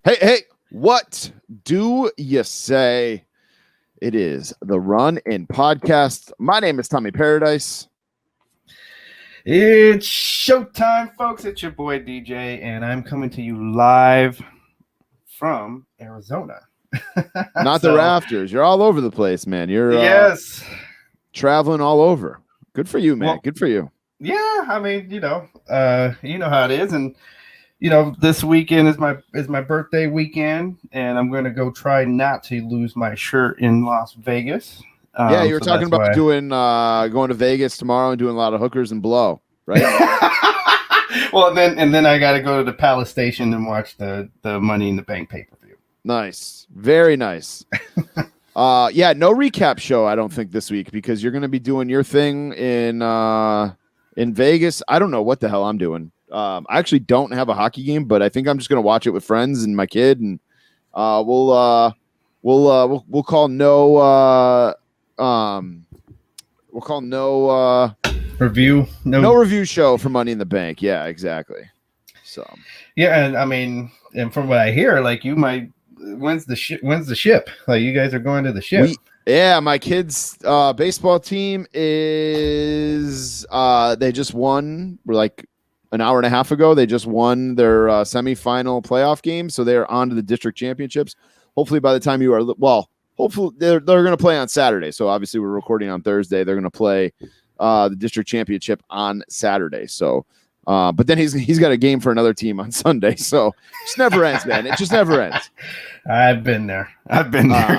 Hey, what do you say? It is the Run In Podcast. My name is Tommy Paradise. It's showtime, folks. It's your boy DJ, and I'm coming to you live from Arizona. Not the rafters. You're all over the place, man. You're yes, traveling all over. Good for you, man. Well, good for you. Yeah, I mean, you know how it is, and this weekend is my birthday weekend, and I'm gonna go try not to lose my shirt in Las Vegas. Yeah, you were talking about doing going to Vegas tomorrow and doing a lot of hookers and blow, right? Well, and then I got to go to the Palace Station and watch the Money in the Bank pay-per-view. Nice, very nice. Yeah, no recap show. I don't think this week because you're going to be doing your thing in Vegas. I don't know what the hell I'm doing. I actually don't have a hockey game, but I think I'm just going to watch it with friends and my kid, and we'll call no. We'll call no review show for Money in the Bank. Yeah, exactly. So yeah, and I mean, and from what I hear, like you might when's the ship? Like you guys are going to the ship. Yeah, my kids' baseball team is they just won. We're like an hour and a half ago. They just won their semifinal playoff game, so they're on to the district championships. Hopefully, by the time you are hopefully they're going to play on Saturday. So obviously we're recording on Thursday. They're going to play the district championship on Saturday. So, but then he's got a game for another team on Sunday. So it just never ends, man. It just never ends. I've been there.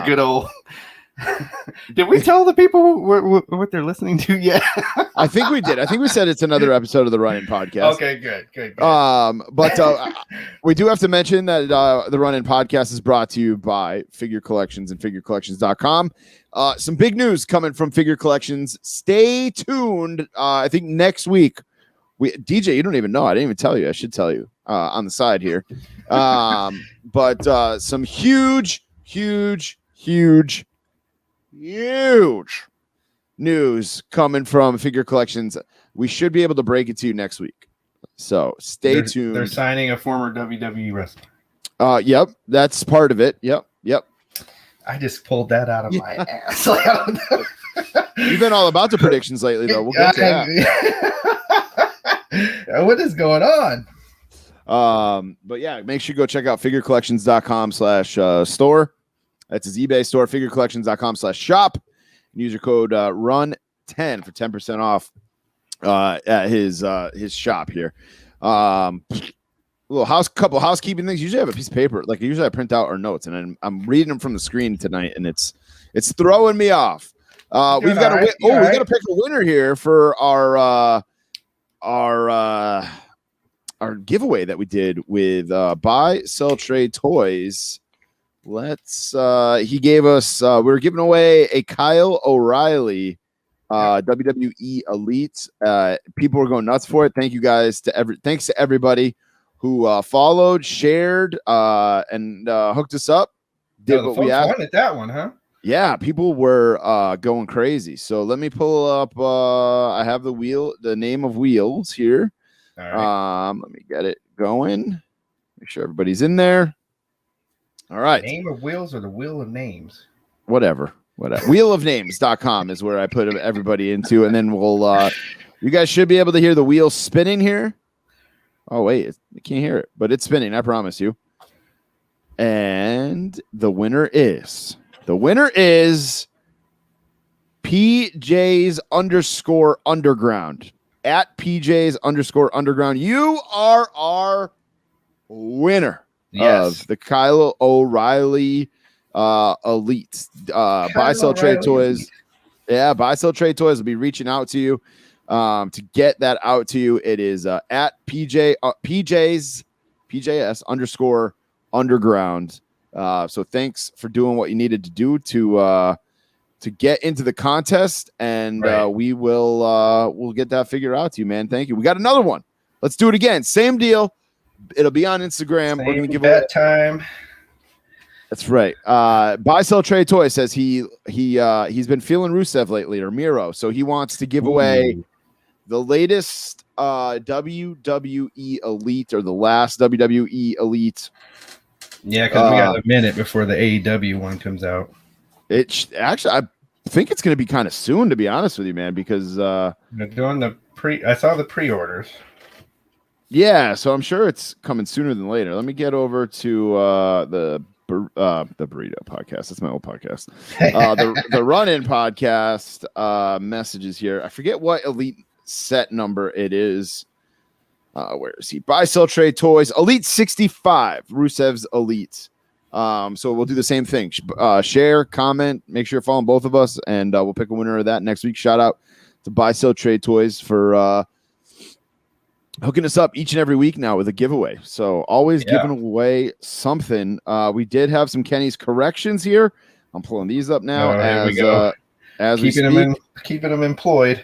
Good old. Did we tell the people what they're listening to yet? I think we did. I think we said it's another episode of the Run In Podcast. Okay, good. But we do have to mention that the Run In Podcast is brought to you by Figure Collections and figurecollections.com. Some big news coming from Figure Collections. Stay tuned. I think next week, DJ, you don't even know. I didn't even tell you. I should tell you on the side here. But some huge news coming from Figure Collections. We should be able to break it to you next week. So stay tuned. They're signing a former WWE wrestler. Yep, that's part of it. Yep. I just pulled that out of my ass. You've been all about the predictions lately, though. We'll get to that. What is going on? But yeah, make sure you go check out figurecollections.com/store. That's his eBay store, figurecollections.com/shop. Use your code RUN10 for 10% off at his shop here. Couple housekeeping things. Usually I have a piece of paper. Like usually I print out our notes, and I'm reading them from the screen tonight, and it's throwing me off. We've got we got to pick a winner here for our giveaway that we did with Buy Sell Trade Toys. He gave us, we were giving away a Kyle O'Reilly WWE Elite. People were going nuts for it. Thank you guys thanks to everybody who followed, shared, and hooked us up. Did what we asked. Wanted that one, huh? Yeah, people were going crazy. So let me pull up. I have the name of wheels here. All right. Let me get it going. Make sure everybody's in there. All right. Name of wheels or the wheel of names? Whatever. Wheelofnames.com is where I put everybody into. And then you guys should be able to hear the wheel spinning here. Oh, wait. I can't hear it, but it's spinning. I promise you. And the winner is PJs_underground at PJs_underground. You are our winner. Yes. Of the Kyle O'Reilly Elite. Buy Sell Trade Toys. Yeah, Buy Sell Trade Toys will be reaching out to you to get that out to you. It is at PJs_underground. So thanks for doing what you needed to do to get into the contest, and we'll get that figured out to you, man. Thank you. We got another one. Let's do it again. Same deal. It'll be on Instagram. We're gonna give away time. That's right. Buy Sell Trade Toy says he's been feeling Rusev lately, or Miro, so he wants to give away the latest WWE Elite, or the last WWE Elite Yeah, because we got a minute before the AEW one comes out. Actually, I think it's going to be kind of soon, to be honest with you, man, because they're doing I saw the pre-orders. Yeah, so I'm sure it's coming sooner than later. Let me get over to the Burrito podcast. That's my old podcast. The Run-In podcast messages here. I forget what elite set number it is. Where is he? Buy, sell, trade toys. Elite 65. Rusev's Elite. So we'll do the same thing. Share, comment, make sure you're following both of us, and we'll pick a winner of that next week. Shout out to Buy, Sell, Trade Toys for hooking us up each and every week now with a giveaway. So always giving away something. We did have some Kenny's corrections here. I'm pulling these up now as we speak. Keeping them employed.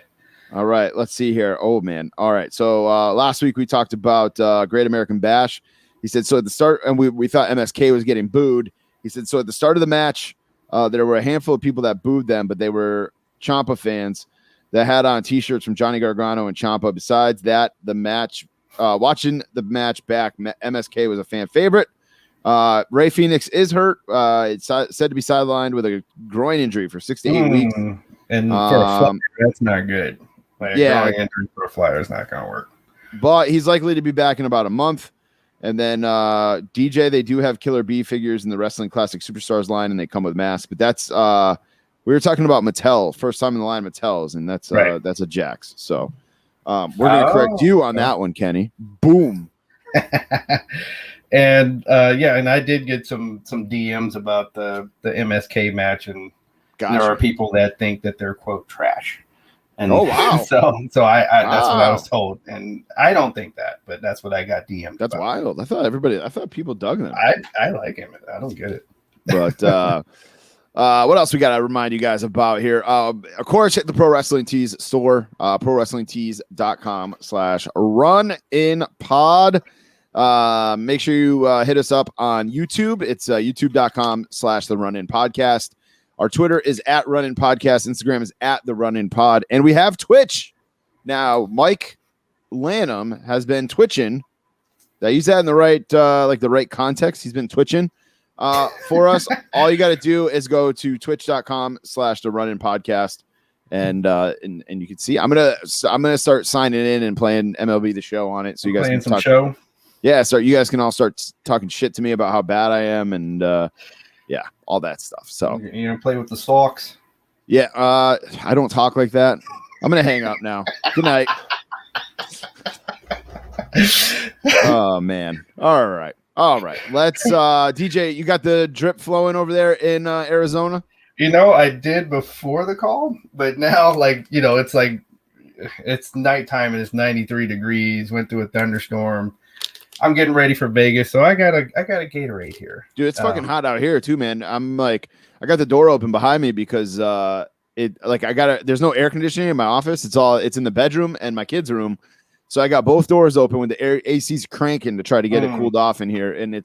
All right, let's see here. Oh man. All right. So last week we talked about Great American Bash. He said, so at the start, and we thought MSK was getting booed. He said, so at the start of the match, there were a handful of people that booed them, but they were Ciampa fans that had on t-shirts from Johnny Gargano and Ciampa. Besides that, the match, watching the match back, MSK was a fan favorite. Ray Phoenix is hurt. It's said to be sidelined with a groin injury for 6 to 8 weeks. And for a flyer, that's not good. Like, groin injury for a flyer is not going to work. But he's likely to be back in about a month. And then DJ, they do have Killer B figures in the Wrestling Classic Superstars line, and they come with masks. But that's we were talking about Mattel, first time in the line Mattels, and that's a Jax. So we're going to correct you on that one, Kenny. Boom. And and I did get some DMs about the MSK match, and there are people that think that they're quote trash. And oh wow! So I that's what I was told, and I don't think that, but that's what I got DM'd. That's wild. I thought people dug them. I like him. I don't get it. But what else we got to remind you guys about here? Of course, hit the Pro Wrestling Tees store, prowrestlingtees.com/runinpod. Make sure you hit us up on YouTube. It's youtube.com/the Run-In Podcast. Our Twitter is at Run-In Podcast. Instagram is at the Run-In Pod. And we have Twitch. Now, Mike Lanham has been twitching. Did I use that in the right the right context? He's been twitching for us. All you got to do is go to twitch.com/the Run-In Podcast. And you can see I'm gonna start signing in and playing MLB The Show on it. So you guys can some show. Yeah, so you guys can all start talking shit to me about how bad I am and all that stuff. So you gonna play with the socks? Yeah, I don't talk like that. I'm gonna hang up now. Good night. Oh man. All right. Let's DJ, you got the drip flowing over there in Arizona? I did before the call, but now it's nighttime and it's 93 degrees, went through a thunderstorm. I'm getting ready for Vegas, so I got a Gatorade here. Dude, it's fucking hot out here too, man. I'm like, I got the door open behind me because there's no air conditioning in my office. It's in the bedroom and my kids' room. So I got both doors open when the AC's cranking to try to get it cooled off in here. And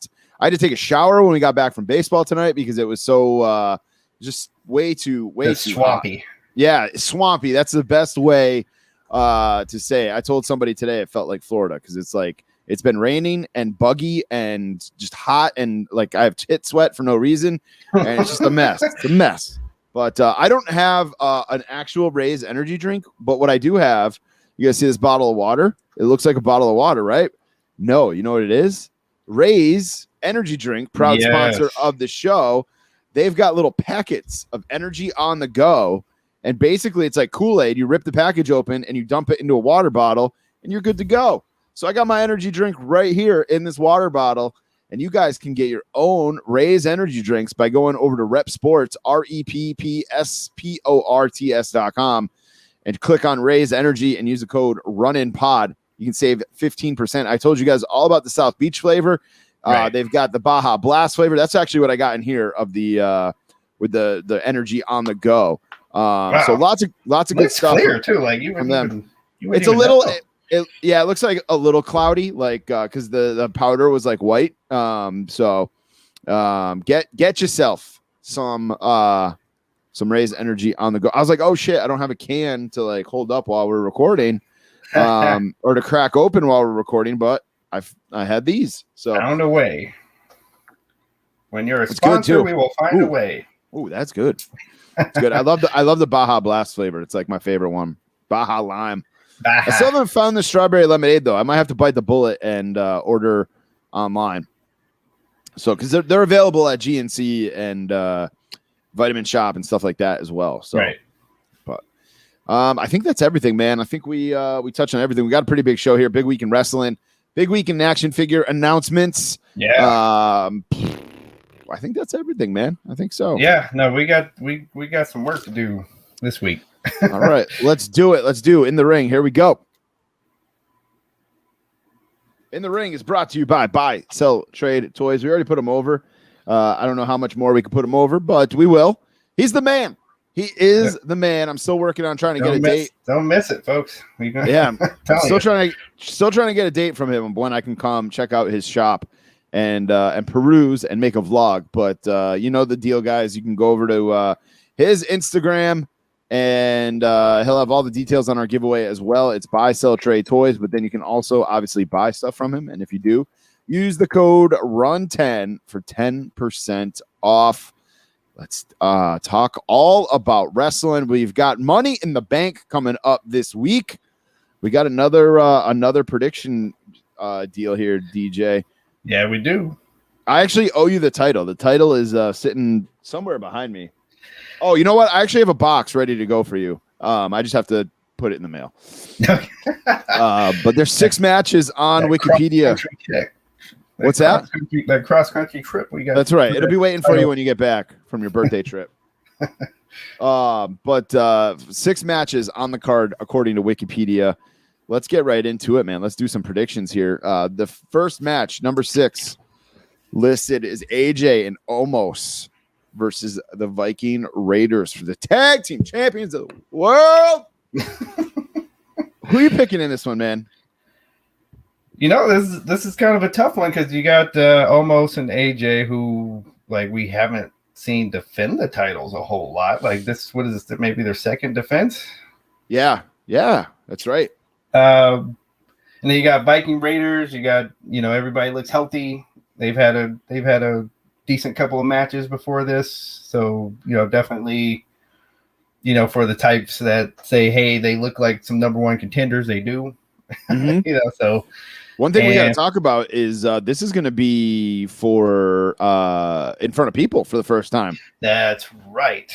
I had to take a shower when we got back from baseball tonight because it was so just way too swampy. Hot. Yeah, swampy. That's the best way to say. I told somebody today it felt like Florida because it's like it's been raining and buggy and just hot and like I have tit sweat for no reason and it's just a mess. It's a mess. But I don't have an actual Raise energy drink, but what I do have, you guys see this bottle of water? It looks like a bottle of water, right? No, you know what it is? Raise energy drink, proud sponsor of the show. They've got little packets of energy on the go. And basically it's like Kool-Aid. You rip the package open and you dump it into a water bottle and you're good to go. So I got my energy drink right here in this water bottle. And you guys can get your own Raise energy drinks by going over to Rep Sports, REPPSPORTS.com, and click on Raise Energy and use the code RUNINPOD. You can save 15%. I told you guys all about the South Beach flavor. Right. They've got the Baja Blast flavor. That's actually what I got in here of the with the energy on the go. Wow. So lots of good stuff clear too. Like from them. It's a little. It looks like a little cloudy, like because the powder was like white. So get yourself some Raise energy on the go. I was like, oh shit, I don't have a can to like hold up while we're recording, or to crack open while we're recording, but I had these. So found a way. When you're a It's good, sponsor, too. we will find a way. Ooh, that's good. It's good. I love the Baja Blast flavor. It's like my favorite one. Baja Lime. I still haven't found the strawberry lemonade though. I might have to bite the bullet and order online. So because they're available at GNC and Vitamin Shop and stuff like that as well. So, right. But I think that's everything, man. I think we touched on everything. We got a pretty big show here. Big week in wrestling. Big week in action figure announcements. Yeah. I think that's everything, man. I think so. Yeah. No, we got some work to do this week. All right, let's do it. Let's do In the Ring. Here we go. In the Ring is brought to you by Buy, Sell, Trade Toys. We already put him over. I don't know how much more we could put him over, but we will. He's the man. He is the man. I'm still working on trying to get a date. Don't miss it, folks. Yeah, I'm still trying to get a date from him when I can come check out his shop and peruse and make a vlog. But you know the deal, guys. You can go over to his Instagram. And he'll have all the details on our giveaway as well. It's Buy, Sell, Trade Toys, but then you can also obviously buy stuff from him. And if you do, use the code RUN10 for 10% off. Let's talk all about wrestling. We've got Money in the Bank coming up this week. We got another prediction deal here, DJ. Yeah, we do. I actually owe you the title. The title is sitting somewhere behind me. Oh, you know what? I actually have a box ready to go for you. I just have to put it in the mail. But there's 6 matches on Wikipedia. What's that? That cross-country trip we got. That's right. It'll be waiting for you when you get back from your birthday trip. But 6 matches on the card according to Wikipedia. Let's get right into it, man. Let's do some predictions here. The first match, number 6, listed is AJ and Omos versus the Viking Raiders for the tag team champions of the world. Who are you picking in this one, man? You know, this is kind of a tough one because you got Omos and AJ who we haven't seen defend the titles a whole lot. Like this, what is this? Maybe their second defense? Yeah, that's right. And then you got Viking Raiders. You got everybody looks healthy. They've had a decent couple of matches before this, so definitely for the types that say, hey, they look like some number 1 contenders, they do. Mm-hmm. So one thing we got to talk about is this is going to be for in front of people for the first time. That's right.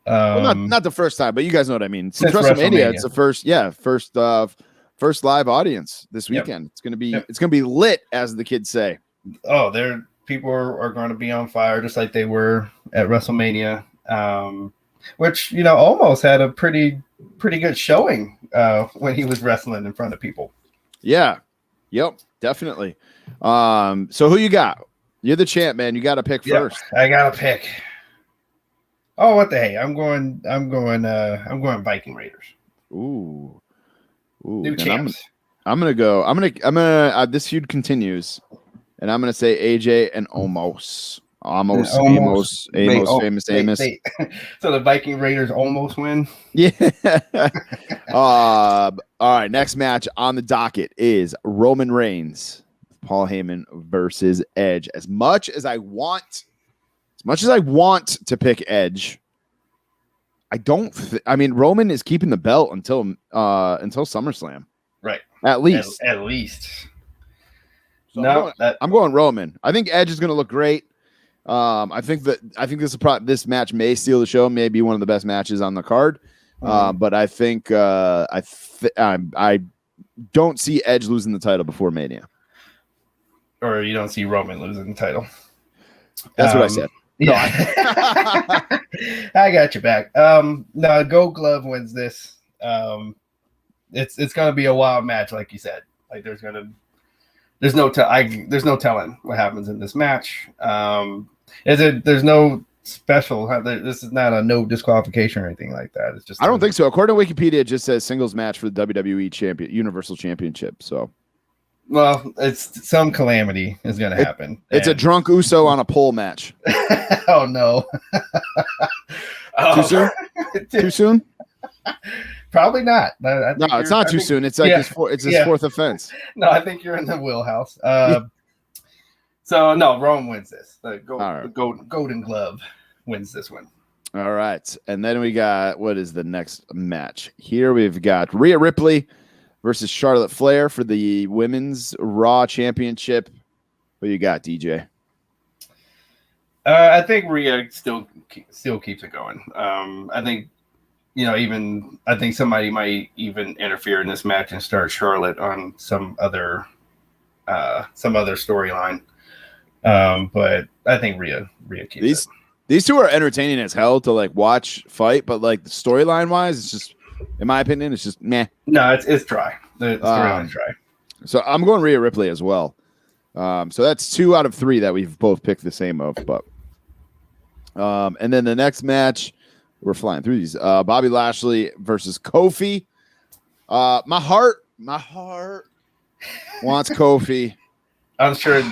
Well, not the first time, but you guys know what I mean. Since WrestleMania, it's the first live audience this weekend. Yep. It's gonna be lit, as the kids say. Oh, people are going to be on fire just like they were at WrestleMania, which almost had a pretty good showing when he was wrestling in front of people. Yeah, yep, definitely. So who you got? You're the champ, man. You got to pick first. I got to pick. Oh, what the hey? I'm going Viking Raiders. Ooh, new champs. I'm gonna. This feud continues. And I'm going to say AJ and Omos. Amos, famous Amos. So the Viking Raiders almost win? Yeah. All right, next match on the docket is Roman Reigns, Paul Heyman versus Edge. As much as I want to pick Edge, Roman is keeping the belt until SummerSlam. Right. At least. At least. So I'm going Roman. I think Edge is going to look great. I think this match may steal the show, may be one of the best matches on the card. But I think I don't see Edge losing the title before Mania. Or you don't see Roman losing the title. That's what I said. Yeah. I got you back. No, Gold Glove wins this. It's going to be a wild match, like you said. Like there's no telling what happens in this match. There's no special. This is not a no disqualification or anything like that. It's just I don't think so. According to Wikipedia, it just says singles match for the WWE Universal Championship. So, well, it's some calamity is going to happen. It's a drunk Uso on a pole match. Oh no! Too soon? Too soon? Probably not. No, it's not too soon. It's like his fourth offense. No, I think you're in the wheelhouse. So no, Rome wins this. The right. Golden Glove wins this one. All right. And then we got, what is the next match? Here we've got Rhea Ripley versus Charlotte Flair for the Women's Raw Championship. What you got, DJ? I think Rhea still keeps it going. I think, I think somebody might even interfere in this match and start Charlotte on some other storyline. But I think Rhea keeps it. These two are entertaining as hell to like watch fight, but like the storyline wise, it's just, in my opinion, it's just meh. No, it's dry. The storyline's dry. So I'm going Rhea Ripley as well. So that's 2 out of 3 that we've both picked the same of. But and then the next match, we're flying through these. Bobby Lashley versus Kofi. My heart wants Kofi. I'm sure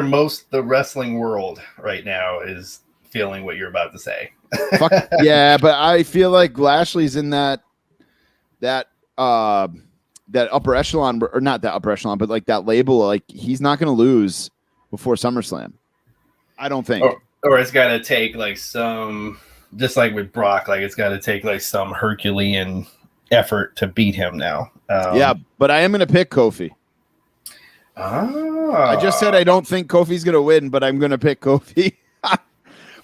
most of the wrestling world right now is feeling what you're about to say. Fuck, yeah, but I feel like Lashley's in that upper echelon, or not that upper echelon, but like that label. Like he's not going to lose before SummerSlam. I don't think. Or it's got to take like some, just like with Brock, like it's got to take like some Herculean effort to beat him now. Yeah, but I am going to pick Kofi. I just said I don't think Kofi's going to win, but I'm going to pick Kofi.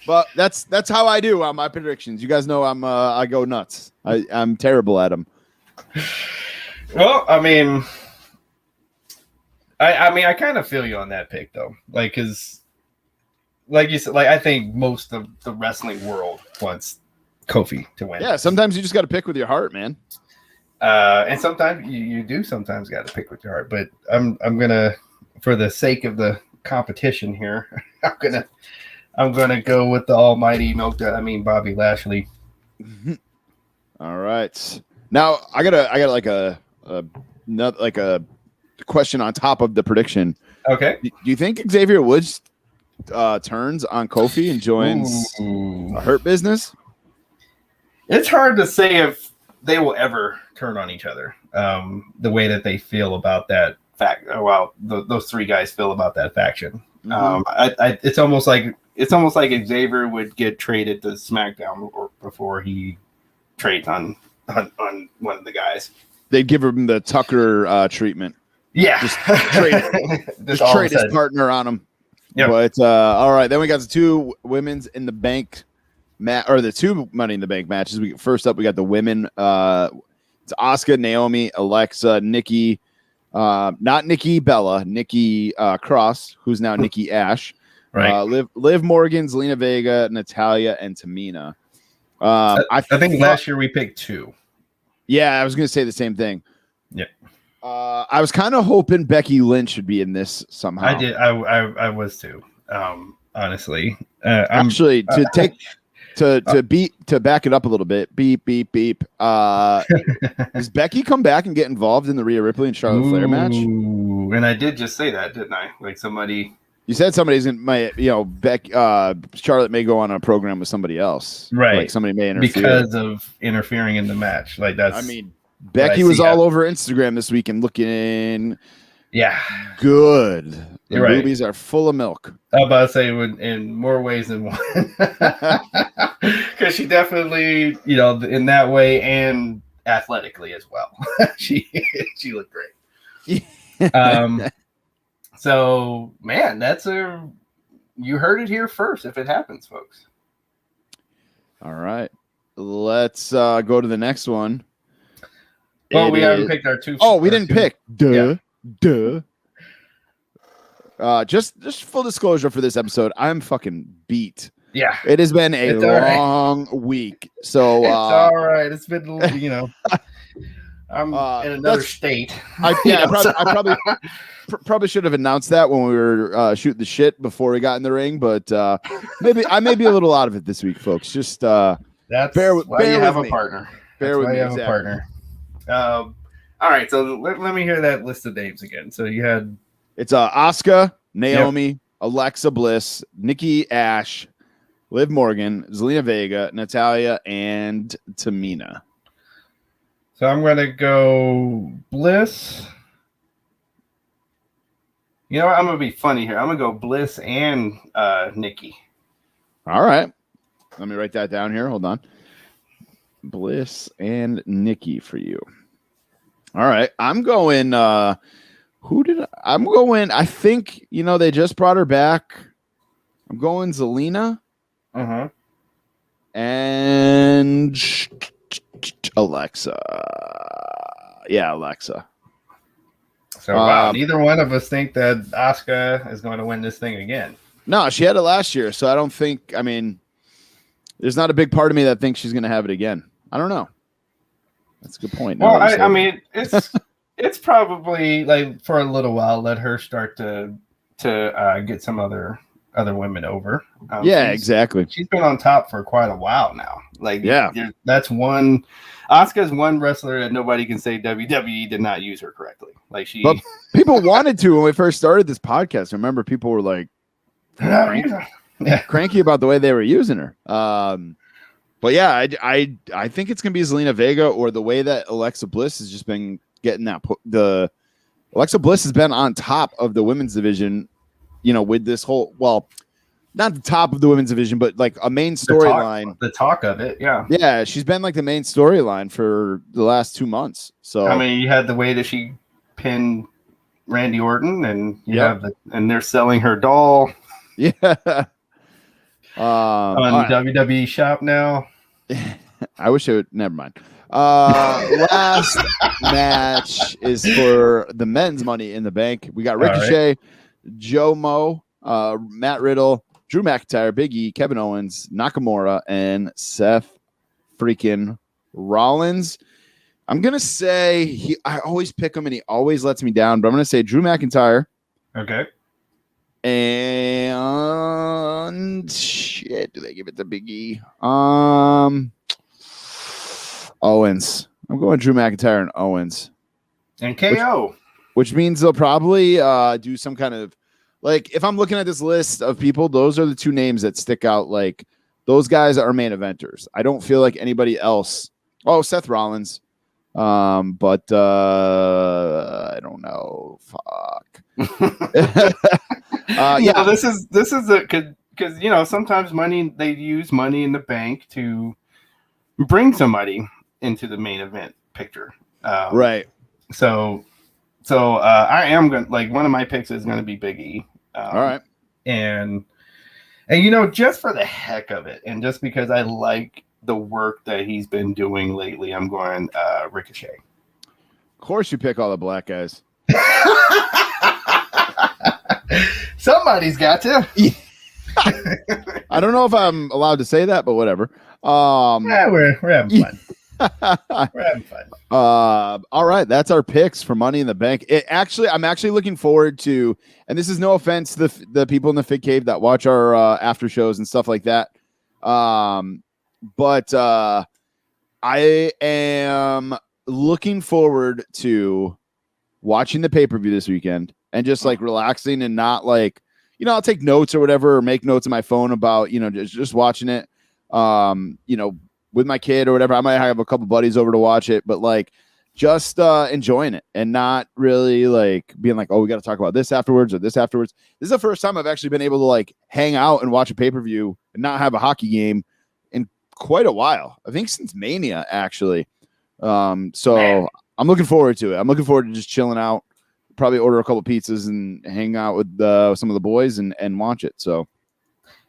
But that's how I do on my predictions. You guys know I go nuts. I'm terrible at them. Well, I mean, I kind of feel you on that pick though. Like, cause like you said, like I think most of the wrestling world wants Kofi to win. Yeah, sometimes you just got to pick with your heart, man. And sometimes you do sometimes got to pick with your heart. But I'm gonna, for the sake of the competition here, I'm gonna go with the almighty Bobby Lashley. All right. Now I got like a question on top of the prediction. Okay. Do you think Xavier Woods turns on Kofi and joins Hurt Business? It's hard to say if they will ever turn on each other. The way that they feel about that fact. Well, those 3 guys feel about that faction. Mm-hmm. It's almost like Xavier would get traded to SmackDown before he trades on one of the guys. They give him the Tucker treatment. Yeah, just trade his partner on him. Yeah, but all right. Then we got the 2 women's in the bank or the 2 Money in the Bank matches. First up, we got the women. It's Asuka, Naomi, Alexa, Nikki. Not Nikki Bella, Nikki Cross, who's now Nikki Ash. Right. Liv Morgan, Zelina Vega, Natalya, and Tamina. I think last year we picked 2. Yeah, I was going to say the same thing. Yeah. I was kind of hoping Becky Lynch should be in this somehow. I did. I was too. Honestly, actually, to back it up a little bit. Beep beep beep. Does Becky come back and get involved in the Rhea Ripley and Charlotte Flair match? And I did just say that, didn't I? Like somebody. You said somebody's in my, Charlotte may go on a program with somebody else. Right. Like somebody may interfere. Because of interfering in the match. Like that's, I mean, Becky was all over Instagram this week and looking good. The movies are full of milk. I was about to say in more ways than one. Because she definitely, in that way and athletically as well. she looked great. So, man, you heard it here first if it happens, folks. All right. Let's go to the next one. Well, we haven't picked our 2. Oh, we didn't pick. Duh. Just full disclosure for this episode, I'm fucking beat. Yeah. It has been a long week. So it's all right. It's been, I'm in another state. I probably should have announced that when we were shooting the shit before we got in the ring, but maybe I may be a little out of it this week, folks. Just that's why you have a partner. Bear with me. You have a partner. All right, so let me hear that list of names again. So you had Asuka, Naomi, Alexa Bliss, Nikki Ash, Liv Morgan, Zelina Vega, Natalya, and Tamina. So I'm going to go Bliss, You know what? I'm gonna be funny here. I'm gonna go Bliss and Nikki. All right. Let me write that down here. Hold on. Bliss and Nikki for you. All right. I'm going. I'm going. I think, they just brought her back. I'm going Zelina. Uh-huh. And Alexa. Yeah, Alexa. So, wow. Neither one of us think that Asuka is going to win this thing again. No, she had it last year. So I don't think, there's not a big part of me that thinks she's going to have it again. I don't know. That's a good point. Well, I mean, it's probably like for a little while, let her start to get some other women over. Yeah, exactly. She's been on top for quite a while now. Like, yeah, that's one. Asuka's one wrestler that nobody can say WWE did not use her correctly. Like but people wanted to when we first started this podcast. I remember people were like cranky about the way they were using her. But yeah, I think it's gonna be Zelina Vega or the way that Alexa Bliss has just been getting the Alexa Bliss has been on top of the women's division, with this whole, well, not the top of the women's division, but like a main storyline. The talk of it, yeah. Yeah, she's been like the main storyline for the last 2 months. So I mean, you had the way that she pinned Randy Orton, and and they're selling her doll. Yeah. On WWE Shop now. I wish it would. Never mind. Last match is for the men's Money in the Bank. We got Ricochet, Joe Mo, Matt Riddle, Drew McIntyre, Big E, Kevin Owens, Nakamura, and Seth freaking Rollins. I'm gonna say I always pick him and he always lets me down, but I'm gonna say Drew McIntyre. Okay. And shit, do they give it to Big E? Owens. I'm going Drew McIntyre and Owens. And KO. Which means they'll probably do some kind of, like, if I'm looking at this list of people, those are the two names that stick out. Like, those guys are main eventers. I don't feel like anybody else. Oh, Seth Rollins. But I don't know. Fuck. Yeah, this is because sometimes they use Money in the Bank to bring somebody into the main event picture. Right. So I am going, like, one of my picks is going to be Big E. All right. And just for the heck of it, and just because I like the work that he's been doing lately, I'm going Ricochet. Of course you pick all the black guys. Somebody's got to. I don't know if I'm allowed to say that, but whatever. Yeah, we're having fun. We're having fun. All right, that's our picks for Money in the Bank. I'm actually looking forward to, and this is no offense to the people in the Fig Cave that watch our after shows and stuff like that. But I am looking forward to watching the pay-per-view this weekend and just like relaxing and not like, I'll take notes or whatever, or make notes on my phone about, just watching it, with my kid or whatever. I might have a couple buddies over to watch it, but like just enjoying it and not really like being like, oh, we got to talk about this afterwards or this afterwards. This is the first time I've actually been able to like hang out and watch a pay-per-view and not have a hockey game in quite a while. I think since Mania, actually. So I'm looking forward to it. I'm looking forward to just chilling out, probably order a couple pizzas and hang out with some of the boys and watch it. So,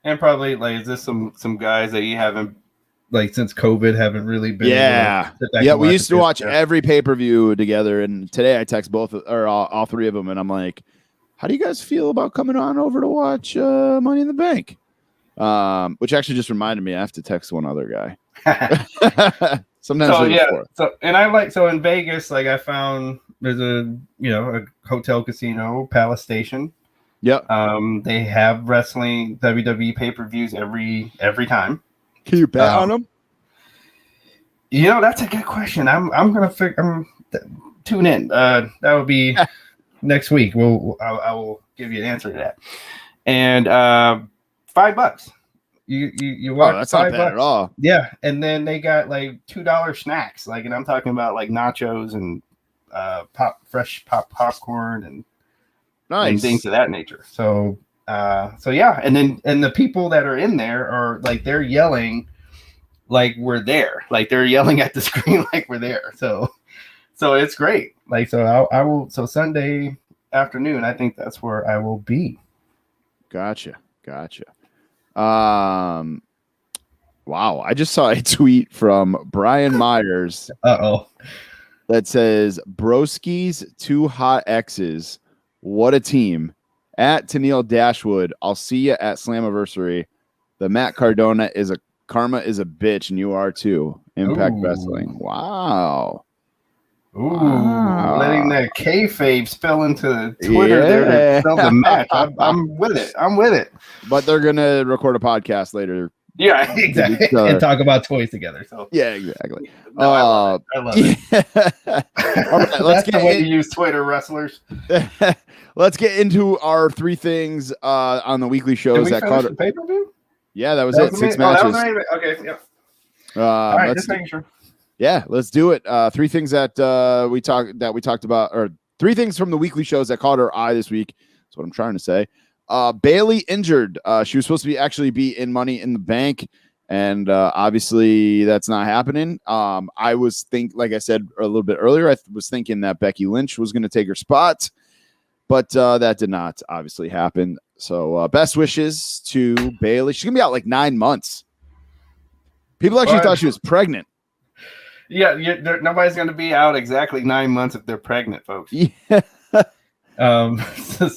and probably like, is this some guys that you haven't, like, since COVID haven't really been? Yeah. We used to watch every pay-per-view together. And today I text all three of them. And I'm like, how do you guys feel about coming on over to watch Money in the Bank? Which actually just reminded me, I have to text one other guy. Sometimes. So in Vegas, like, I found there's a hotel casino, Palace Station. Yep. They have wrestling WWE pay-per-views every time. Can you bet on them? That's a good question. I'm gonna tune in. That would be next week. I will give you an answer to that. And $5. You watch. Oh, that's not bad at all. Yeah, and then they got like $2 snacks, like, and I'm talking about like nachos and fresh popcorn, and and things of that nature. So yeah, and the people that are in there are like they're yelling like we're there, like they're yelling at the screen like we're there. So it's great. Like I will. So Sunday afternoon, I think that's where I will be. Gotcha. Wow, I just saw a tweet from Brian Myers. That says Broski's 2 hot X's. What a team. At Tennille Dashwood, I'll see you at Slammiversary. The Matt Cardona Karma is a bitch, and you are too. Impact Wrestling. Wow. Letting that kayfabe spill into Twitter there to sell the match. I'm with it. But they're gonna record a podcast later. Yeah, exactly. And talk about toys together. So yeah, exactly. No, I love it. All right, let's get the way you use Twitter, wrestlers. Let's get into our 3 things on the weekly shows that caught it. Pay-per-view? Yeah, that was it. 6 matches. Okay, yeah. All right, just making sure. Yeah, let's do it. 3 things that we talked about, or 3 things from the weekly shows that caught our eye this week. That's what I'm trying to say. Bailey injured. She was supposed to actually be in Money in the Bank, and obviously that's not happening. I was like I said a little bit earlier, I was thinking that Becky Lynch was going to take her spot, but that did not obviously happen. So best wishes to Bailey. She's gonna be out like 9 months. People actually thought she was pregnant. Yeah, nobody's going to be out exactly 9 months if they're pregnant, folks. Yeah. So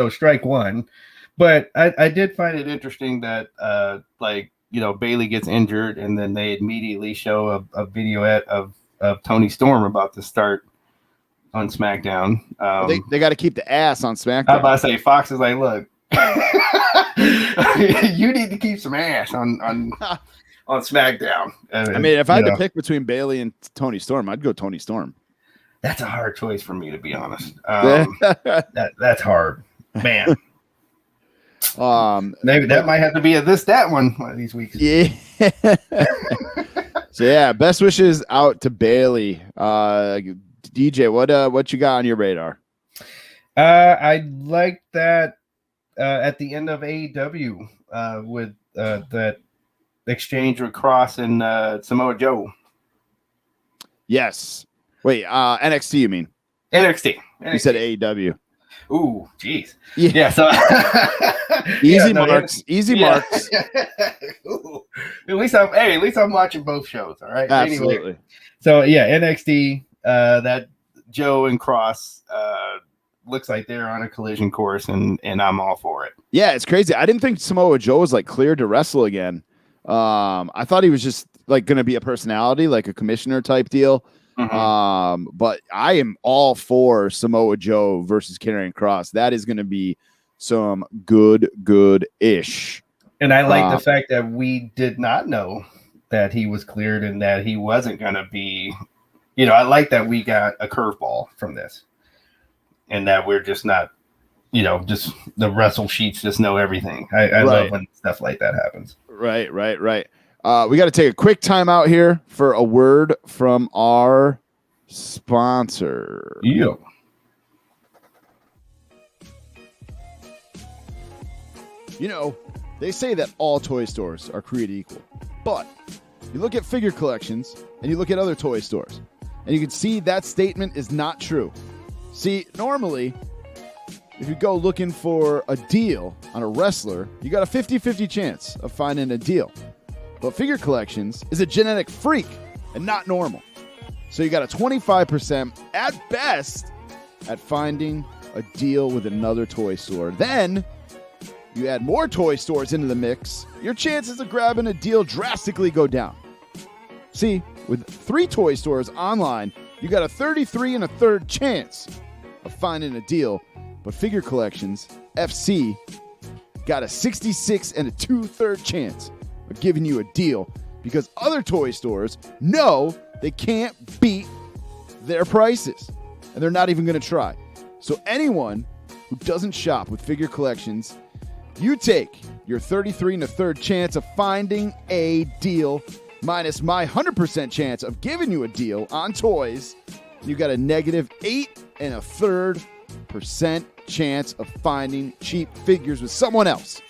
strike one. But I did find it interesting that, Bailey gets injured, and then they immediately show a videoette of Tony Storm about to start on SmackDown. They got to keep the ass on SmackDown. I was about to say, Fox is like, look, you need to keep some ass on SmackDown. I mean, if I had to pick between Bailey and Tony Storm, I'd go Tony Storm. That's a hard choice for me, to be honest. That's hard, man. Maybe that might have to be that one of these weeks. Yeah. So yeah, best wishes out to Bailey. DJ, what you got on your radar? I like that at the end of AEW with that exchange with Kross and Samoa Joe. Yes. Wait, NXT, you mean? NXT. You said AEW. Ooh, jeez. Yeah. So easy marks. Easy marks. Ooh. At least I'm watching both shows. All right. Absolutely. Anyway, so yeah, NXT. That Joe and Kross looks like they're on a collision course, and I'm all for it. Yeah, it's crazy. I didn't think Samoa Joe was like cleared to wrestle again. I thought he was just like going to be a personality, like a commissioner type deal. Mm-hmm. But I am all for Samoa Joe versus Karrion Kross. That is going to be some good-ish. And I like the fact that we did not know that he was cleared and that he wasn't going to be, I like that we got a curveball from this and that we're just not, just the wrestle sheets just know everything. I love when stuff like that happens. Right. We got to take a quick time out here for a word from our sponsor. Yeah. They say that all toy stores are created equal, but you look at figure collections and you look at other toy stores and you can see that statement is not true. See, normally, if you go looking for a deal on a wrestler, you got a 50-50 chance of finding a deal. But figure collections is a genetic freak and not normal. So you got a 25% at best at finding a deal with another toy store. Then you add more toy stores into the mix, your chances of grabbing a deal drastically go down. See, with 3 toy stores online, you got a 33 1/3 chance of finding a deal. But figure collections, FC, got a 66 2/3 chance of giving you a deal because other toy stores know they can't beat their prices and they're not even going to try. So anyone who doesn't shop with figure collections, you take your 33 1/3 chance of finding a deal minus my 100% chance of giving you a deal on toys. You got a negative 8 1/3% chance of finding cheap figures with someone else.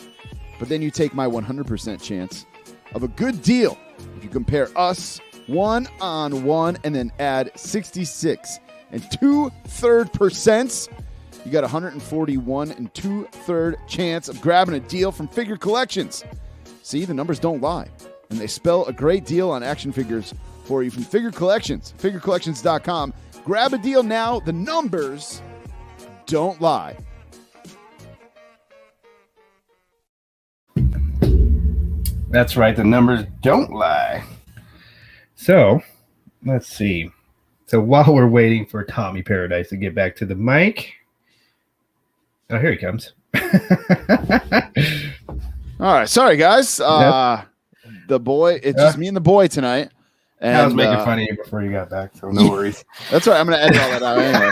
But then you take my 100% chance of a good deal if you compare us 1-on-1 and then add 66 and 2/3%. You got 141 and 2/3 chance of grabbing a deal from Figure Collections. See, the numbers don't lie, and they spell a great deal on action figures for you from Figure Collections. FigureCollections.com. Grab a deal now. The numbers don't lie. That's right. The numbers don't lie. So, let's see. So while we're waiting for Tommy Paradise to get back to the mic. Oh, here he comes. All right. Sorry, guys. The boy, it's just me and the boy tonight. And, I was making fun of you before you got back, so no worries. That's right. I'm going to edit all that out anyway.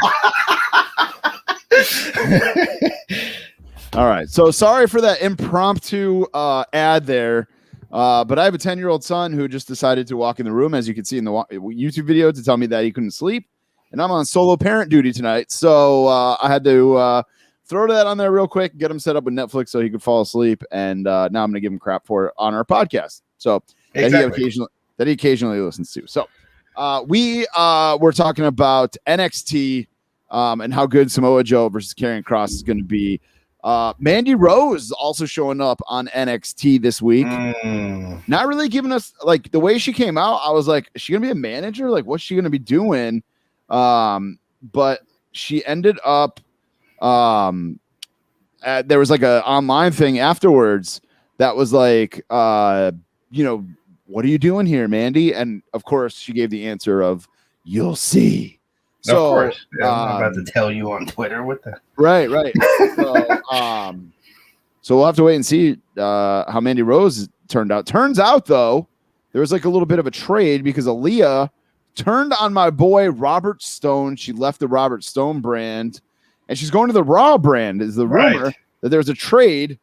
All right. So sorry for that impromptu ad there. But I have a 10-year-old son who just decided to walk in the room, as you can see in the YouTube video, to tell me that he couldn't sleep. And I'm on solo parent duty tonight. So I had to throw that on there real quick, get him set up with Netflix so he could fall asleep. And now I'm going to give him crap for it on our podcast. So exactly. that he occasionally listens to. So we were talking about NXT and how good Samoa Joe versus Karrion Kross is going to be. Mandy Rose also showing up on NXT this week. Not really giving us, like, the way she came out, I was like, is she going to be a manager? Like, what's she going to be doing? But she ended up, there was like a online thing afterwards that was like, what are you doing here, Mandy? And of course she gave the answer of, you'll see. So, of course. Yeah, I'm about to tell you on Twitter what the right. So we'll have to wait and see how Mandy Rose turned out. Turns out, though, there was like a little bit of a trade because Aaliyah turned on my boy Robert Stone. She left the Robert Stone brand, and she's going to the Raw brand. Is the rumor that there was a trade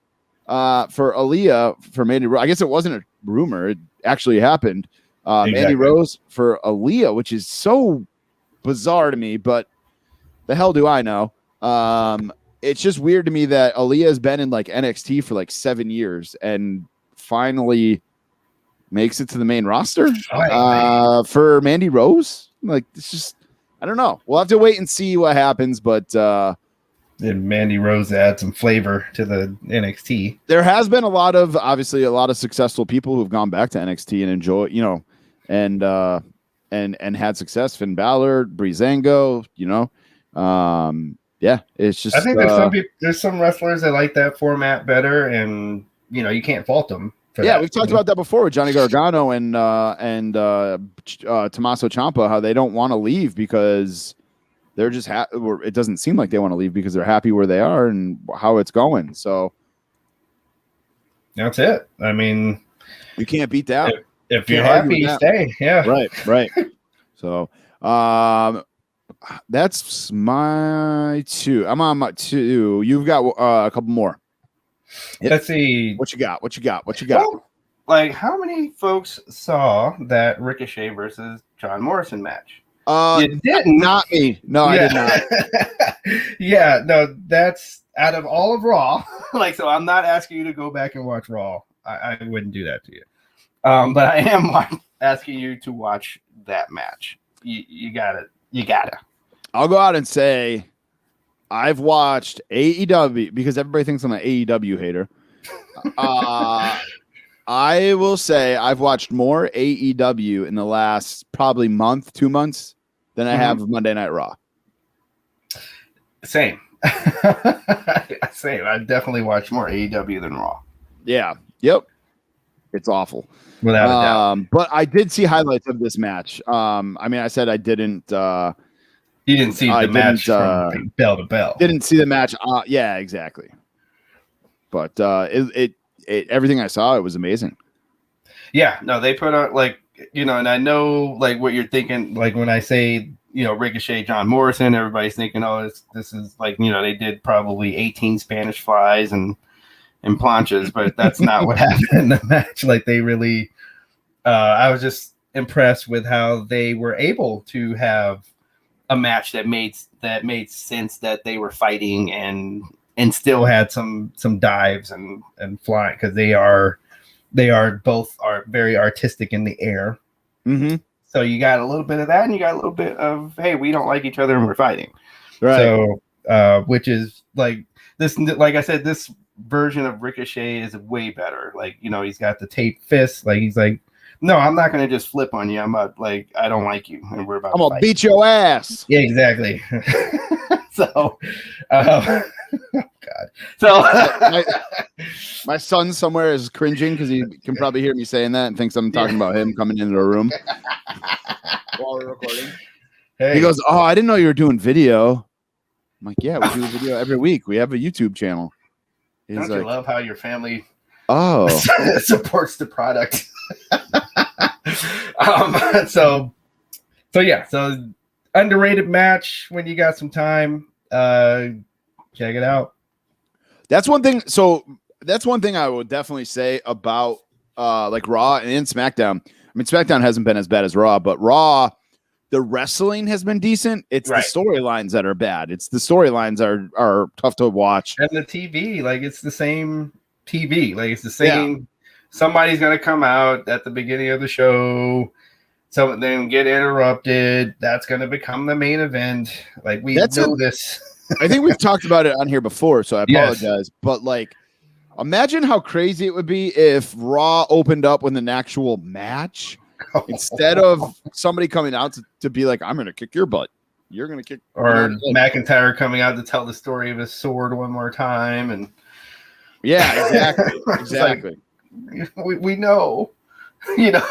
for Aaliyah for Mandy Rose? I guess it wasn't a rumor; it actually happened. Exactly. Mandy Rose for Aaliyah, which is so bizarre to me, but the hell do I know? It's just weird to me that Aaliyah has been in like NXT for like 7 years and finally makes it to the main roster for Mandy Rose. Like, it's just, I don't know. We'll have to wait and see what happens, but and Mandy Rose add some flavor to the NXT. There has been a lot of successful people who've gone back to NXT and enjoy, and had success. Finn Balor, Breezango, it's just. I think there's some wrestlers that like that format better, and you can't fault them. We've talked about that before with Johnny Gargano and Tommaso Ciampa, how they don't want to leave because they're just it doesn't seem like they want to leave because they're happy where they are and how it's going. So that's it. I mean, you can't beat that. If you're happy, you stay. Yeah. Right. So, that's my 2. I'm on my 2. You've got a couple more. Let's see. What you got? Well, like, how many folks saw that Ricochet versus John Morrison match? You didn't. Not me. No, I did not. Yeah, no, that's out of all of Raw. So I'm not asking you to go back and watch Raw. I wouldn't do that to you. But I am asking you to watch that match. You gotta. I'll go out and say I've watched AEW because everybody thinks I'm an AEW hater. I will say I've watched more AEW in the last probably 2 months than I have Monday Night Raw. Same. Same. I definitely watched more AEW than Raw. Yeah. Yep. It's awful. Without a doubt. But I did see highlights of this match. I said I didn't. You didn't see the match from bell to bell. Didn't see the match. Yeah, exactly. But it everything I saw, it was amazing. Yeah, no, they put out and I know what you're thinking. Like when I say Ricochet, John Morrison, everybody's thinking, oh, this is they did probably 18 Spanish flies and planchas, but that's not what happened in the match. They really, I was just impressed with how they were able to have a match that made sense, that they were fighting and still had some dives and flying, because they are both very artistic in the air. Mm-hmm. So you got a little bit of that, and you got a little bit of, hey, we don't like each other and we're fighting. Right. So, which is like this, like I said, this version of Ricochet is way better. Like, you know, he's got the tape fist. Like, he's like, no, I'm not going to just flip on you. I'm about, like, I don't like you, and we're about I'm to gonna beat your ass. Yeah, exactly. So, oh God. So my son somewhere is cringing because he can probably hear me saying that and thinks I'm talking about him coming into the room while we're recording. Hey. He goes, "Oh, I didn't know you were doing video." I'm like, "Yeah, we do a video every week. We have a YouTube channel." He's Don't like, you love how your family supports the product? So yeah, so underrated match when you got some time. Check it out. That's one thing. So that's one thing I would definitely say about like Raw and SmackDown. I mean, SmackDown hasn't been as bad as Raw, but Raw, the wrestling has been decent. It's the storylines that are bad. It's the storylines are tough to watch. And the TV, like, it's the same TV. Like, it's the same. Yeah. Somebody's gonna come out at the beginning of the show. So then get interrupted. That's going to become the main event. Like, we know this. I think we've talked about it on here before, so I apologize. Yes. But, like, imagine how crazy it would be if Raw opened up with an actual match instead of somebody coming out to be like, I'm going to kick your butt. You're going to kick. Or McIntyre coming out to tell the story of his sword one more time. And yeah, exactly. Exactly. Like, we know. You know,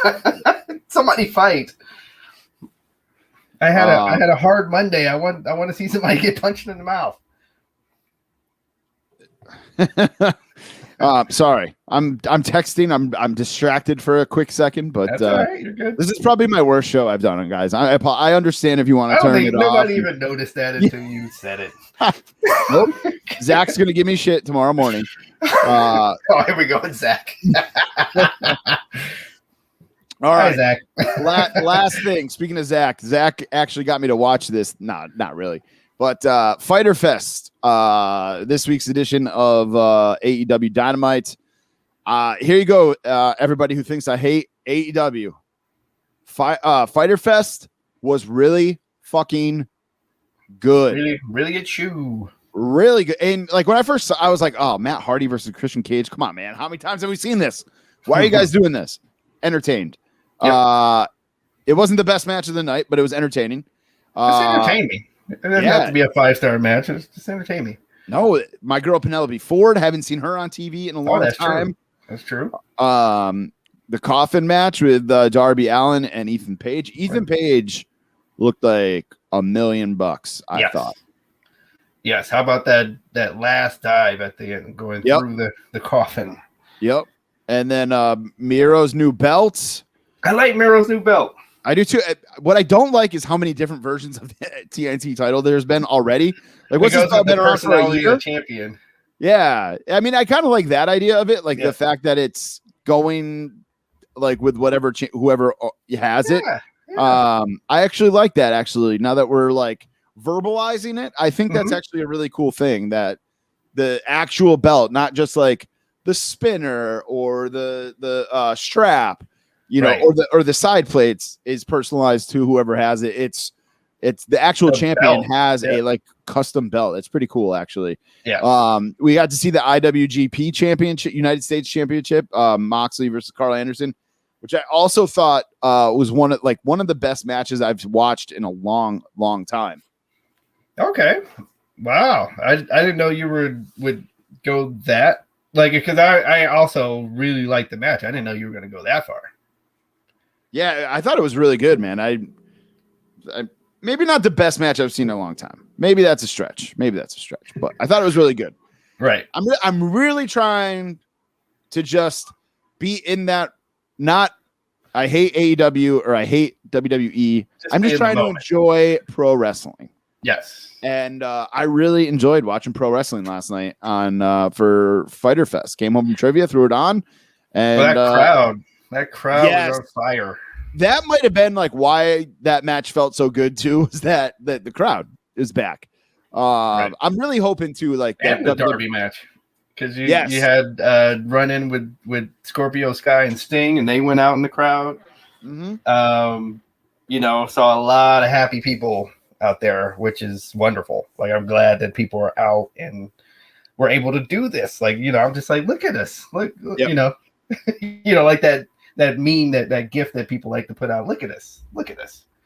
somebody fight. I had a hard Monday. I want to see somebody get punched in the mouth. Sorry, I'm texting. I'm distracted for a quick second, but that's all right. You're good. This is probably my worst show I've done, guys. I understand if you want to turn it off. Nobody even noticed that until you said it. Nope. Zach's gonna give me shit tomorrow morning. Oh, here we go, Zach. All right, Zach. last thing. Speaking of Zach actually got me to watch this. Not really, but Fyter Fest. This week's edition of AEW Dynamite. Here you go, everybody who thinks I hate AEW. Fyter Fest was really fucking good. Really good show. Really good. And like when I first saw, I was like, oh, Matt Hardy versus Christian Cage. Come on, man. How many times have we seen this? Why are you guys doing this? Entertained. Yep. It wasn't the best match of the night, but it was entertaining. It's entertaining. It doesn't have to be a 5-star match. It's just entertaining. No, my girl Penelope Ford, haven't seen her on TV in a long time. True. That's true. The coffin match with Darby Allin and Ethan Page. Ethan Page looked like $1 million, I thought. Yes. How about that last dive at the end, going through the coffin? Yep. And then Miro's new belts. I like Miro's new belt. I do too. What I don't like is how many different versions of the TNT title there's been already. Like, what's this belt been around for a year? Champion. Yeah, I mean, I kind of like that idea of it, like the fact that it's going like with whoever has it. Yeah. I actually like that. Actually, now that we're like verbalizing it, I think that's actually a really cool thing. That the actual belt, not just like the spinner or the strap, you know, or the side plates, is personalized to whoever has it. It's the actual champion belt has a like custom belt. It's pretty cool, actually. Yeah. We got to see the IWGP Championship, United States Championship, Moxley versus Carl Anderson, which I also thought was one of the best matches I've watched in a long time. Okay. Wow. I didn't know you would go that, like, because I also really liked the match. I didn't know you were going to go that far. Yeah, I thought it was really good, man. I maybe not the best match I've seen in a long time. Maybe that's a stretch. But I thought it was really good. Right. I'm really trying to just be in that. Not I hate AEW or I hate WWE. I'm just trying to enjoy pro wrestling. Yes. And I really enjoyed watching pro wrestling last night on for Fyter Fest. Came home from trivia, threw it on, and that crowd was on fire. that might have been like why that match felt so good too, was that the crowd is back. Right. I'm really hoping to like and the Darby match, because you Yes. you had run in with Scorpio Sky and Sting, and they went out in the crowd. Mhm. Saw a lot of happy people out there, which is wonderful. Like, I'm glad that people are out and we're able to do this. Like, I'm just like, look at us, look, Yep. like that meme, that GIF that people like to put out. Look at us.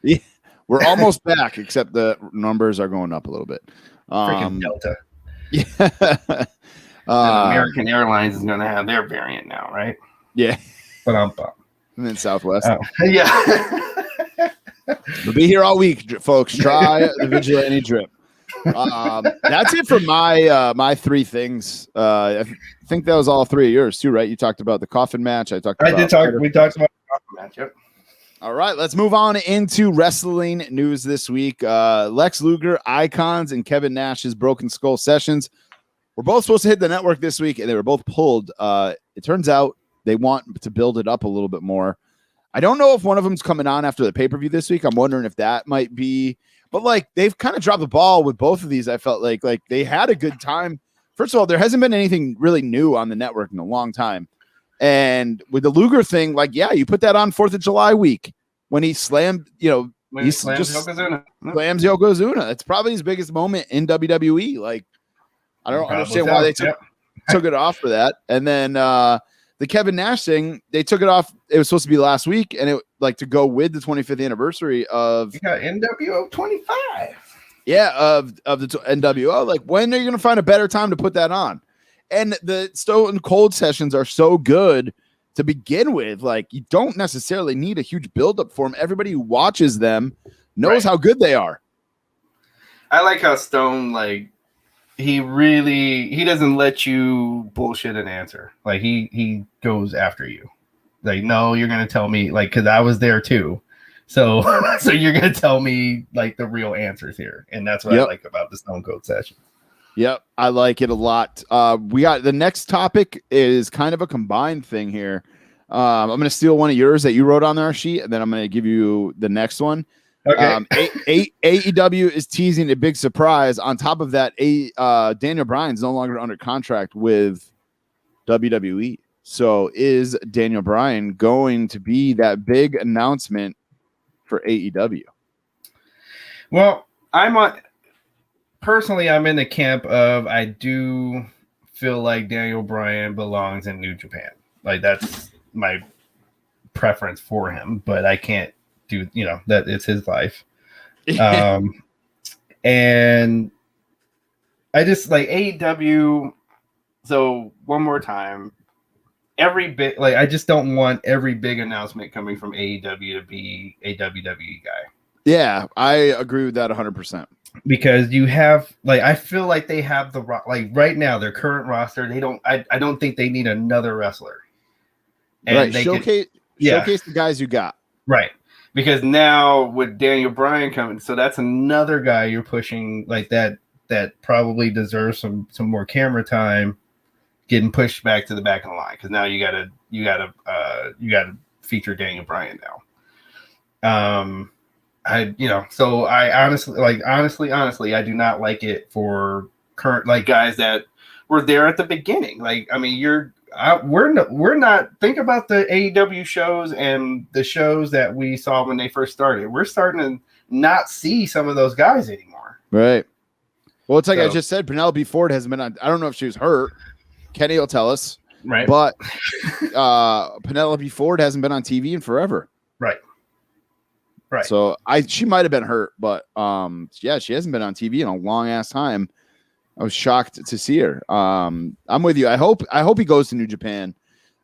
Yeah, we're almost back, except the numbers are going up a little bit. Freaking Delta. Yeah. And American Airlines is going to have their variant now, right? Yeah. But And then Southwest. Yeah. We'll be here all week, folks. Try the Vigilante drip. That's it for my three things. I think that was all three of yours too, right? You talked about the coffin match. We talked about we talked about the coffin match. Yep. All right, let's move on into wrestling news this week. Lex Luger, Icons, and Kevin Nash's Broken Skull sessions were both supposed to hit the network this week, and they were both pulled. It turns out they want to build it up a little bit more. I don't know if one of them's coming on after the pay-per-view this week. I'm wondering if that might be, but like they've kind of dropped the ball with both of these. I felt like they had a good time. First of all, there hasn't been anything really new on the network in a long time. And with the Luger thing, like, yeah, you put that on 4th of July week when he slammed, he slams Yokozuna. It's probably his biggest moment in WWE. Like, I don't understand why they took it off for that. And then the Kevin Nash thing, they took it off. It was supposed to be last week, and it to go with the 25th anniversary of NWO 25. Yeah, of the NWO. Like, when are you going to find a better time to put that on? And the Stone Cold sessions are so good to begin with. Like, you don't necessarily need a huge buildup for them. Everybody who watches them knows how good they are. I like how Stone, like, he doesn't let you bullshit an answer. Like, he goes after you. Like, no, you're going to tell me, like, because I was there too. So you're going to tell me, like, the real answers here. And that's what I like about the Stone Cold session. Yep, I like it a lot. We got the next topic is kind of a combined thing here. I'm going to steal one of yours that you wrote on our sheet, and then I'm going to give you the next one. Okay. AEW is teasing a big surprise. On top of that, Daniel Bryan's no longer under contract with WWE. So is Daniel Bryan going to be that big announcement for AEW? Well, personally, I'm in the camp of, I do feel like Daniel Bryan belongs in New Japan. Like, that's my preference for him, but I can't do, that it's his life. And I just like AEW. So one more time, I just don't want every big announcement coming from AEW to be a WWE guy. Yeah, I agree with that 100%. Because you have, like, I feel like they have right now, their current roster, I don't think they need another wrestler. And they showcase the guys you got. Right. Because now with Daniel Bryan coming, so that's another guy you're pushing, like, that probably deserves some more camera time, getting pushed back to the back of the line. Because now you gotta feature Daniel Bryan now. So I honestly, I do not like it for current, like, guys that were there at the beginning. Like, I mean, we're not, think about the AEW shows and the shows that we saw when they first started. We're starting to not see some of those guys anymore. Right. Well, it's like I just said, Penelope Ford hasn't been on. I don't know if she was hurt. Kenny will tell us. Right. But Penelope Ford hasn't been on TV in forever. Right. Right. So she might have been hurt, but she hasn't been on TV in a long ass time. I was shocked to see her. I'm with you. I hope he goes to New Japan.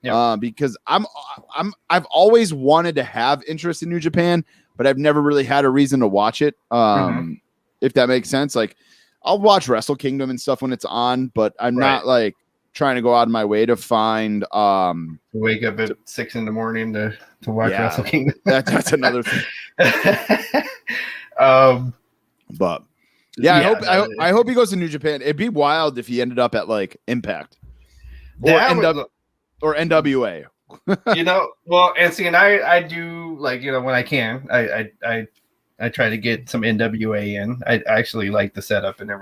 Yeah. Because I've always wanted to have interest in New Japan, but I've never really had a reason to watch it. If that makes sense. Like, I'll watch Wrestle Kingdom and stuff when it's on, but I'm not like trying to go out of my way to find wake up at 6 a.m. to watch Wrestle Kingdom. That's another thing. But I hope he goes to New Japan. It'd be wild if he ended up at, like, Impact or NWA. Well, and see, and I do, like, when I can, I try to get some NWA in. I actually like the setup and I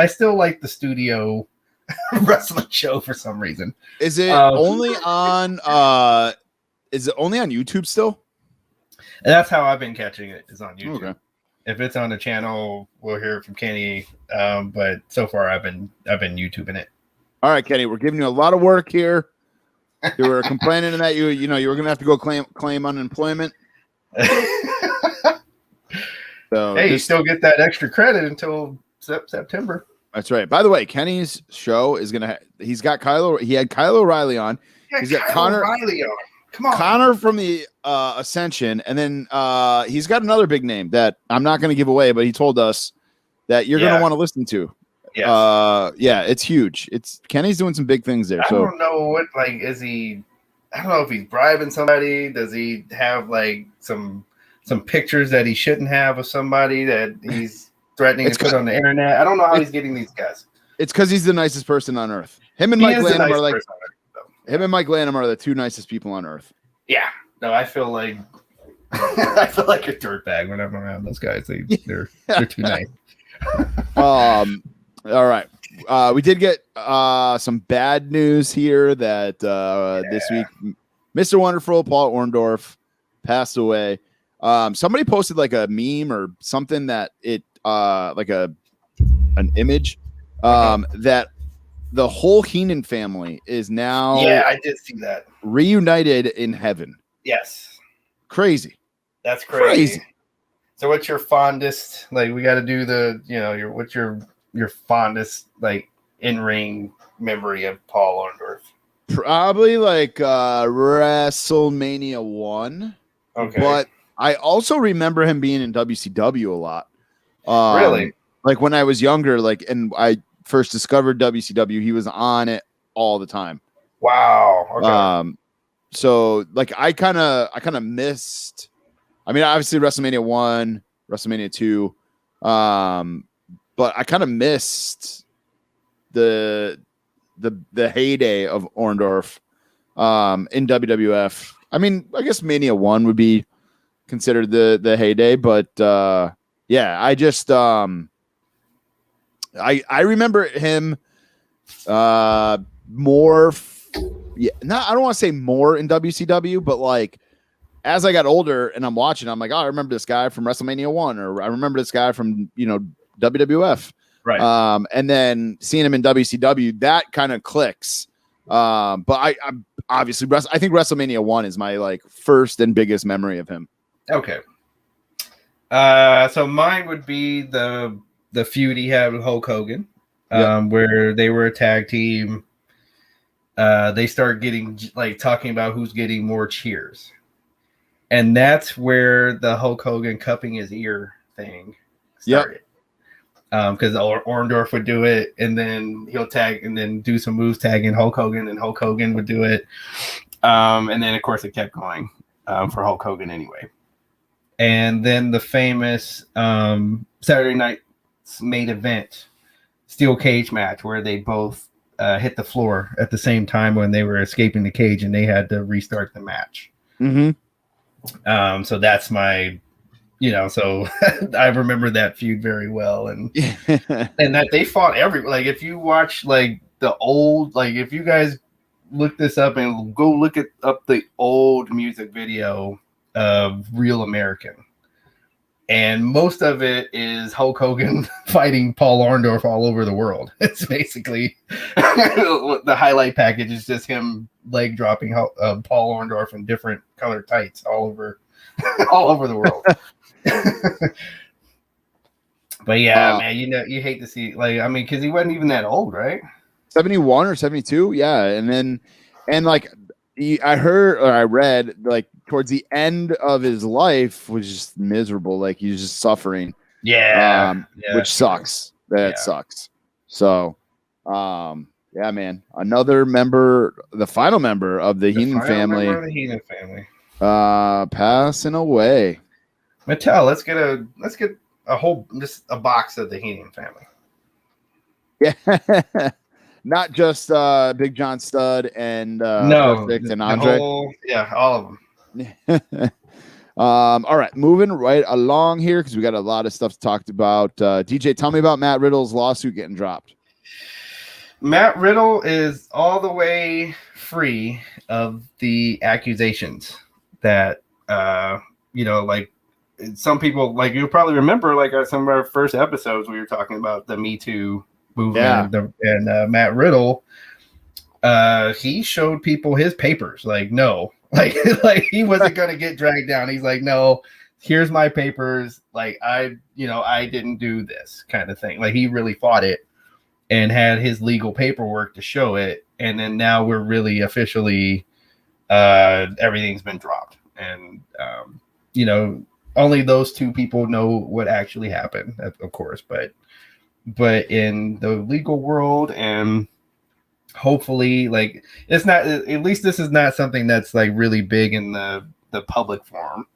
still like the studio wrestling show for some reason. Is it only on YouTube still? And that's how I've been catching it, is on YouTube. Okay. If it's on the channel, we'll hear it from Kenny. But so far I've been YouTubing it. All right, Kenny, we're giving you a lot of work here. You were complaining that you were gonna have to go claim unemployment. So hey, you still get that extra credit until September. That's right. By the way, Kenny's show is gonna. He had Kyle O'Reilly on. He's got Connor O'Reilly on. Come on, Connor from the Ascension, and then he's got another big name that I'm not gonna give away, but he told us that you're gonna want to listen to. Yes. It's huge. Kenny's doing some big things there. I don't know what, is he? I don't know if he's bribing somebody. Does he have some pictures that he shouldn't have of somebody that he's threatening to put on the internet? I don't know how he's getting these guys. It's because he's the nicest person on earth. Him and Mike Lanham are the two nicest people on earth. Yeah. No, I feel like I feel like a dirtbag whenever I'm around those guys. They're too nice. All right. We did get some bad news here that this week Mr. Wonderful Paul Orndorff passed away. Somebody posted like a meme or something that it like an image that the whole Heenan family is now I did see that, reunited in heaven. Yes. Crazy. That's crazy. So what's your fondest, we got to do what's your fondest in-ring memory of Paul Orndorff? Probably WrestleMania 1. Okay. But I also remember him being in WCW a lot. Really? Like when I was younger, and I first discovered WCW, he was on it all the time. Wow. Okay. So I kind of missed. I mean, obviously WrestleMania 1, WrestleMania 2, but I kind of missed the heyday of Orndorff in WWF. I mean, I guess Mania 1 would be considered the heyday, but I just I remember him more. I don't want to say more in WCW, but as I got older and I'm watching, I'm like, oh, I remember this guy from WrestleMania 1, or I remember this guy from WWF. Right. And then seeing him in WCW, that kind of clicks. But I'm obviously, I think WrestleMania 1 is my first and biggest memory of him. Okay. So mine would be the feud he had with Hulk Hogan, where they were a tag team. They start getting talking about who's getting more cheers. And that's where the Hulk Hogan cupping his ear thing started. Because Orndorff would do it, and then he'll tag, and then do some moves tagging Hulk Hogan, and Hulk Hogan would do it. And then, of course, it kept going for Hulk Hogan anyway. And then the famous Saturday Night's main event steel cage match where they both hit the floor at the same time when they were escaping the cage, and they had to restart the match. Mm-hmm. So that's my, so I remember that feud very well, and and that they fought if you watch the old, if you guys look this up and go look up the old music video of Real American, and most of it is Hulk Hogan fighting Paul Orndorff all over the world. It's basically the highlight package is just him leg dropping Paul Orndorff in different colored tights all over the world. But man, you hate to see because he wasn't even that old, right? 71 or 72, yeah. And I heard or I read towards the end of his life was just miserable. He was just suffering. Which sucks. That sucks. So, man, another member, the final member of the Heenan family, passing away. Mattel, let's get a whole, just a box of the Heenan family. Yeah. not just Big John Studd and No, Perfect and the Andre. all of them. All right, moving right along here because we got a lot of stuff to talk about. DJ, tell me about Matt Riddle's lawsuit getting dropped. Matt Riddle is all the way free of the accusations that like some people, like you probably remember, like some of our first episodes we were talking about the Me Too movement, and Matt Riddle, he showed people his papers. Like, no, like he wasn't gonna get dragged down. He's like, no, here's my papers. Like, I didn't do this kind of thing. Like, he really fought it and had his legal paperwork to show it. And then now we're really officially, everything's been dropped. And, only those two people know what actually happened, of course. But in the legal world, and hopefully, like, it's not, at least this is not something that's like really big in the public forum.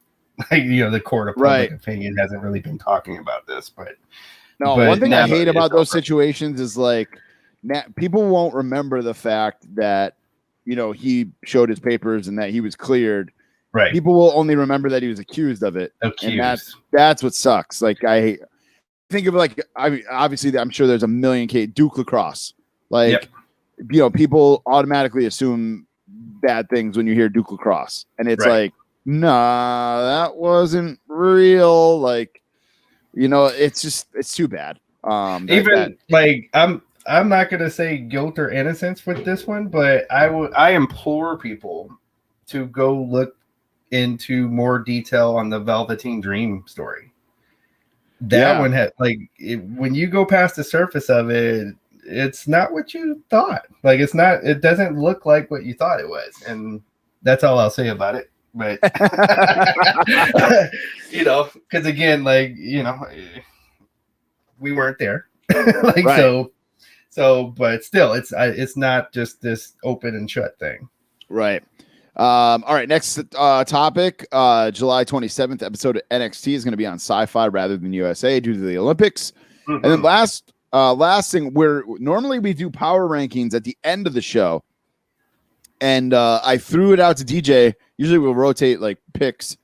Like, the court of public opinion hasn't really been talking about this, but one thing I hate about those situations is like people won't remember the fact that he showed his papers and that he was cleared. Right. People will only remember that he was accused of it. And that's what sucks. Like, I think of, like, obviously I'm sure there's a million Duke Lacrosse. Like, people automatically assume bad things when you hear Duke Lacrosse, and it's like, nah, that wasn't real. Like, it's too bad. Like, I'm not gonna say guilt or innocence with this one, but I implore people to go look into more detail on the Velveteen Dream story. That one had, like, when you go past the surface of it, it's not what you thought. Like, it doesn't look like what you thought it was, and that's all I'll say about it. But because again, like, we weren't there. Like, so but still, it's not just this open and shut thing. Right. All right, next topic. July 27th episode of NXT is going to be on Sci-Fi rather than USA due to the Olympics. And then last thing, normally we do power rankings at the end of the show, and I threw it out to DJ. Usually we'll rotate like picks,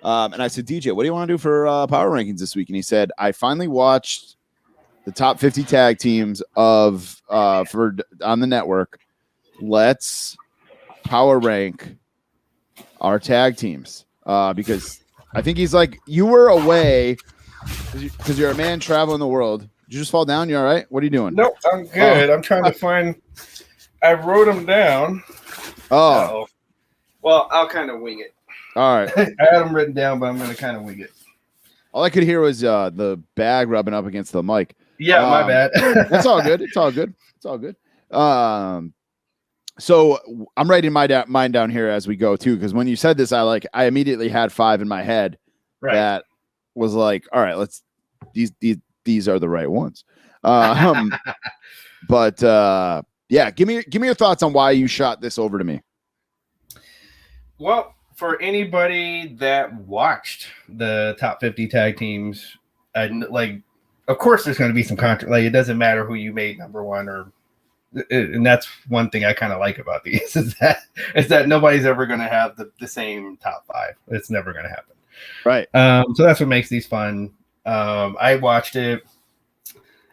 and I said, DJ, what do you want to do for power rankings this week? And he said, I finally watched the top 50 tag teams on the network. Let's power rank our tag teams, because I think he's like, you were away because you're a man traveling the world. Did you just fall down? You all right? What are you doing? Nope, I'm good. I'm trying to find. I wrote them down. Oh, well, I'll kind of wing it. All right. I had them written down, but I'm going to kind of wing it. All I could hear was the bag rubbing up against the mic. Yeah, my bad. It's all good. It's all good. It's all good. So I'm writing mine down here as we go too, because when you said this, I immediately had 5 in my head that was like, all right, these are the right ones. But yeah, give me your thoughts on why you shot this over to me. Well, for anybody that watched the top 50 tag teams, of course there's going to be some controversy. Like, it doesn't matter who you made number one, and that's one thing I kind of like about these is that nobody's ever going to have the same top 5. It's never going to happen. Right. So that's what makes these fun. I watched it.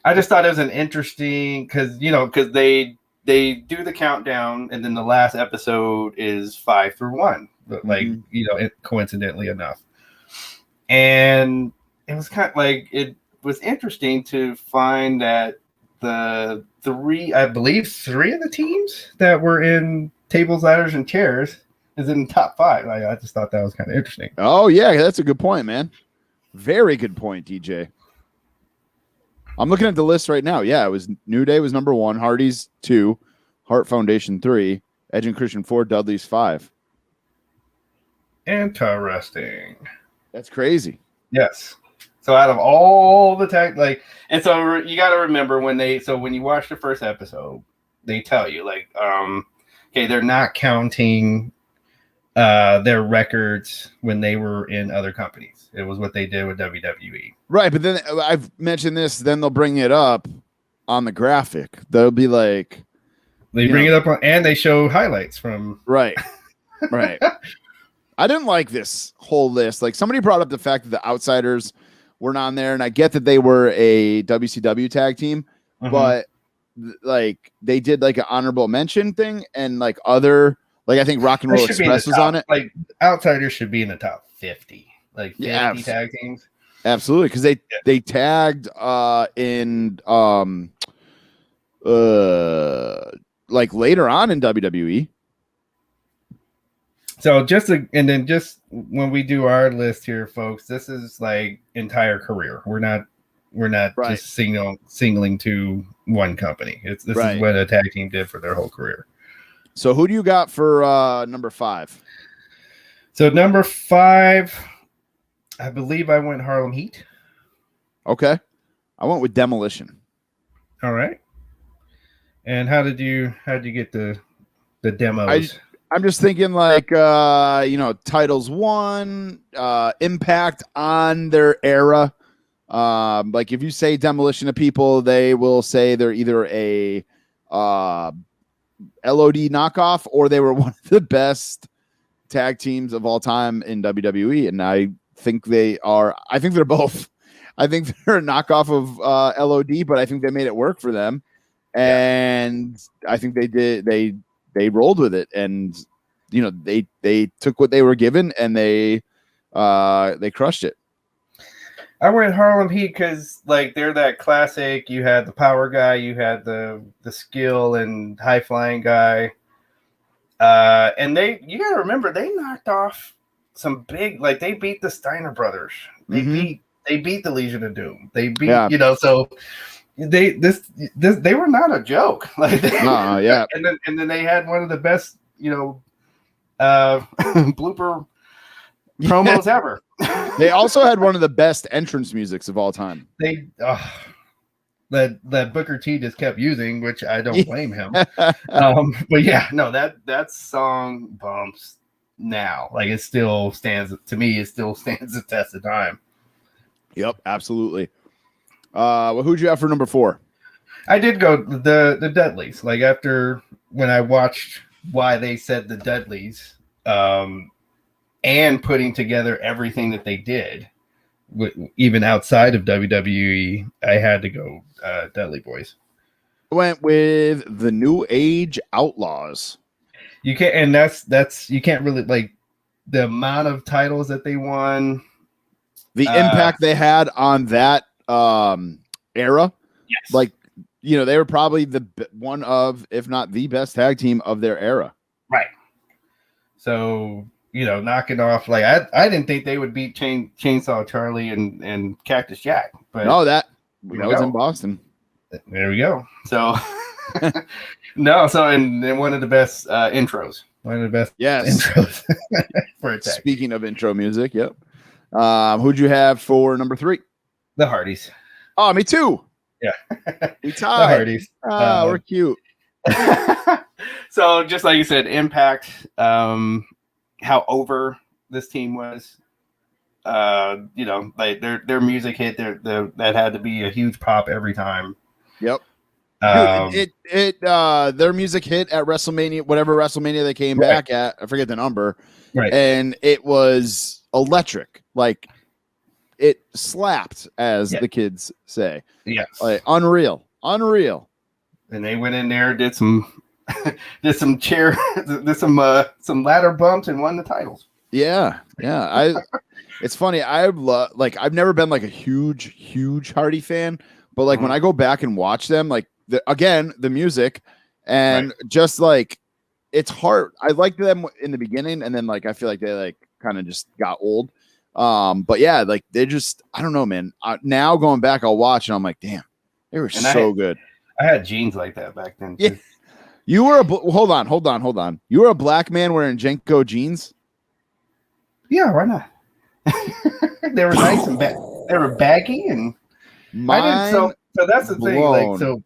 I just thought it was an interesting, because they do the countdown, and then the last episode is 5 through 1. Like, coincidentally enough. And it was kind of like, it was interesting to find that I believe 3 of the teams that were in tables, ladders, and chairs is in the top 5. I just thought that was kind of interesting. Oh yeah, that's a good point, man. Very good point, DJ. I'm looking at the list right now. Yeah, it was New Day was number 1, Hardy's 2, Hart Foundation 3, Edge and Christian 4, Dudley's 5. Interesting. That's crazy. Yes. So out of all the tag, and so you got to remember when you watch the first episode, they tell you okay, they're not counting their records when they were in other companies. It was what they did with WWE. Right, but then I've mentioned this. Then they'll bring it up on the graphic. They'll be like, They bring it up and they show highlights from right. I didn't like this whole list. Like somebody brought up the fact that the Outsiders weren't on there, and I get that they were a WCW tag team, but like they did like an honorable mention thing, and like other, like I think Rock and Roll Express was on it. Like Outsiders should be in the top 50, like 50 tag teams. Absolutely, because they tagged in like later on in WWE. So just when we do our list here, folks, this is like entire career. We're not just singling to one company. This is what a tag team did for their whole career. So who do you got for number 5? So number 5, I believe I went Harlem Heat. Okay, I went with Demolition. All right. And how did you get the demos? I'm just thinking like titles won, impact on their era. Like if you say Demolition to people, they will say they're either a LOD knockoff or they were one of the best tag teams of all time in WWE, and I think they are. I think they're both. I think they're a knockoff of LOD, but I think they made it work for them, and I think they did. They rolled with it, and they took what they were given, and they crushed it. I went Harlem Heat because like they're that classic. You had the power guy, you had the skill and high flying guy, and you gotta remember they knocked off some big, like they beat the Steiner brothers. They beat the Legion of Doom. They beat so they were not a joke. Like and then they had one of the best blooper promos ever. They also had one of the best entrance musics of all time. That Booker T just kept using, which I don't blame him. But yeah, no, that song bumps now. Like it still stands to me. It still stands the test of time. Yep, absolutely. Well, who'd you have for number 4? I did go the Dudleys. Like after when I watched why they said the Dudleys, and putting together everything that they did, even outside of WWE, I had to go Dudley Boys. I went with the New Age Outlaws. You can't, and that's you can't really like the amount of titles that they won, the impact they had on that era. Yes, like they were probably one of, if not the best tag team of their era. Right. So knocking off, like I didn't think they would beat Chainsaw Charlie and Cactus Jack, but that was in Boston. There we go. So and one of the best intros. One of the best intros for a tag. Speaking of intro music, yep. Who'd you have for number 3? The Hardys. Oh, me too. Yeah. We tied. The Hardys. We're cute. So just like you said, impact, how over this team was, like their music hit, that had to be a huge pop every time. Yep. Their music hit at WrestleMania, whatever WrestleMania they came back at. I forget the number. Right. And it was electric. Like it slapped, as the kids say. Yes. Like unreal. And they went in there, did some some ladder bumps and won the titles. Yeah. It's funny. I've never been like a huge Hardy fan, but like when I go back and watch them, like the music and just like it's hard. I liked them in the beginning, and then like I feel like they like kind of just got old. But yeah, like they just, I don't know, man. Now going back, I'll watch and I'm like, damn, they were good. I had jeans like that back then. Yeah. You were hold on. You were a black man wearing Jenko jeans? Yeah, why not? They were nice and they were baggy, and so that's the thing. Like, so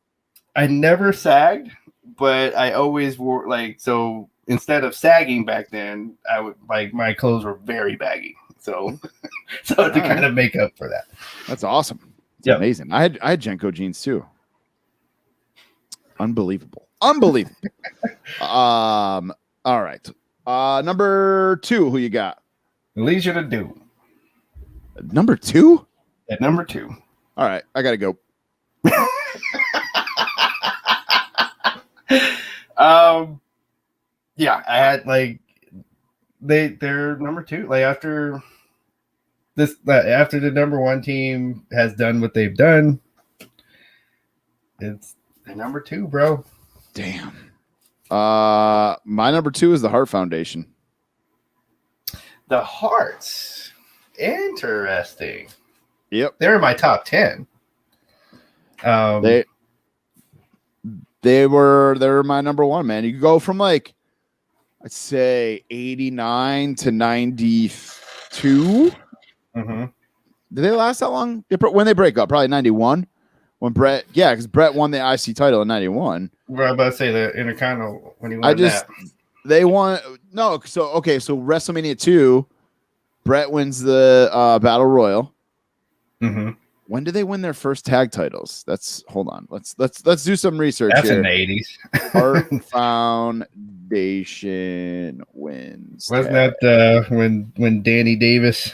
I never sagged, but I always wore so instead of sagging back then, I would my clothes were very baggy. So to kind of make up for that. That's awesome. It's amazing. I had Jenko jeans too. Unbelievable. Unbelievable. All right. Number 2, who you got? Legion of Doom. Number 2? At number 2. All right, I gotta go. Yeah, I had like they're number 2. Like after the number 1 team has done what they've done, it's the number 2, bro. Damn. My number 2 is the Hart Foundation. The Hearts. Interesting. Yep. They're in my top 10. They're my number 1, man. You could go from like, I'd say 89 to 92. Mm-hmm. Did they last that long? When they break up, probably 91. When Brett, because Brett won the IC title in 91. We're about to say the Intercontinental when he won that. They won. So WrestleMania 2, Brett wins the Battle Royal. Mm-hmm. When did they win their first tag titles? Hold on. Let's do some research. That's here. in the 80s. Hart Foundation wins. Wasn't that when Danny Davis?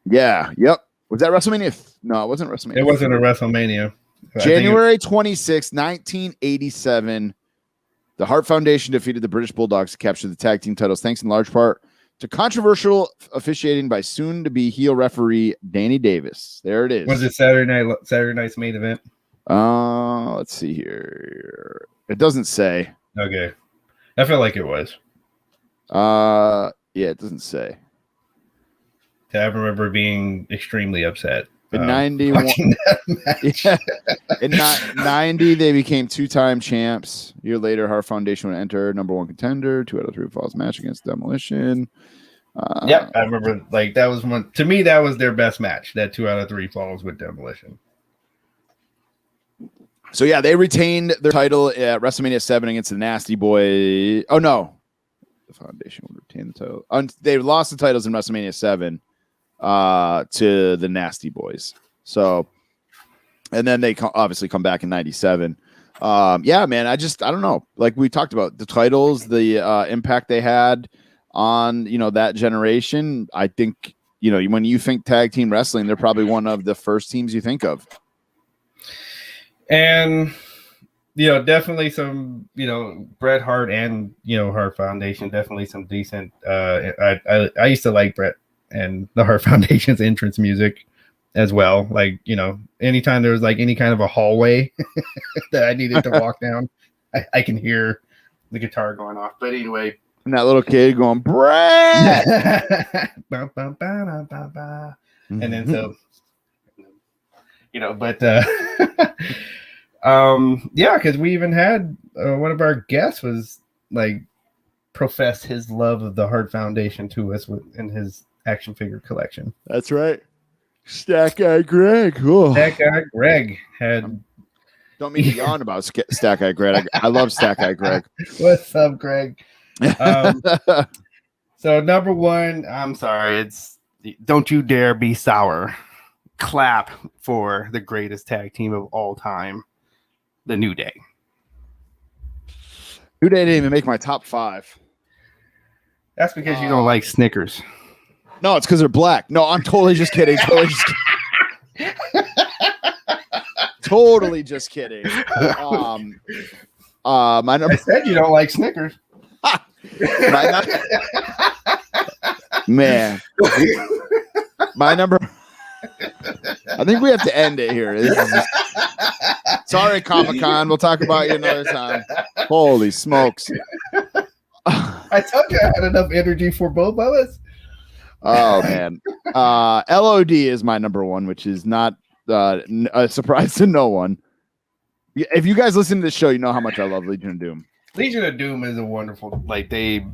Yeah. Yep. Was that WrestleMania? No, it wasn't WrestleMania. It wasn't a WrestleMania. January 26, 1987. The Hart Foundation defeated the British Bulldogs to capture the tag team titles, thanks in large part to controversial officiating by soon-to-be heel referee Danny Davis. There it is. Was it Saturday night's main event? Let's see here. It doesn't say. Okay, I feel like it was. Yeah, it doesn't say. I remember being extremely upset. In 91, yeah, in 90, they became 2-time champs. A year later, Hart Foundation would enter number 1 contender, 2 out of 3 falls match against Demolition. Yep, I remember. Like that was one to me. That was their best match. That 2 out of 3 falls with Demolition. So yeah, they retained their title at WrestleMania 7 against the Nasty Boy. Oh no, the Foundation would retain the title. They lost the titles in WrestleMania 7. To the Nasty Boys. So, and then they obviously come back in 97. Yeah, man, I don't know. Like we talked about the titles, the impact they had on, that generation. I think, when you think tag team wrestling, they're probably one of the first teams you think of. And, definitely some, Bret Hart and, Hart Foundation, definitely some decent, I used to like Bret and the Hart Foundation's entrance music as well. Like, anytime there was like any kind of a hallway that I needed to walk down, I can hear the guitar going off. But anyway. And that little kid going, Brad! And then so, but yeah, because we even had one of our guests was like profess his love of the Hart Foundation to us in his action figure collection. That's right. Stack Guy Greg. Oh. Stack Guy Greg had. Don't mean to yawn about Stack Guy Greg. I love Stack Guy Greg. What's up, Greg? So number 1, I'm sorry, it's Don't You Dare Be Sour. Clap for the greatest tag team of all time, the New Day. New Day didn't even make my top 5. That's because you don't like Snickers. No, it's because they're black. No, I'm totally just kidding. Totally just kidding. My number. I said you don't like Snickers. Man, my number. I think we have to end it here. Sorry, Comic-Con. We'll talk about you another time. Holy smokes! I told you I had enough energy for both of us. Oh man, LOD is my number 1, which is not a surprise to no one. If you guys listen to this show, you know how much I love Legion of Doom. Legion of Doom is a wonderful, like we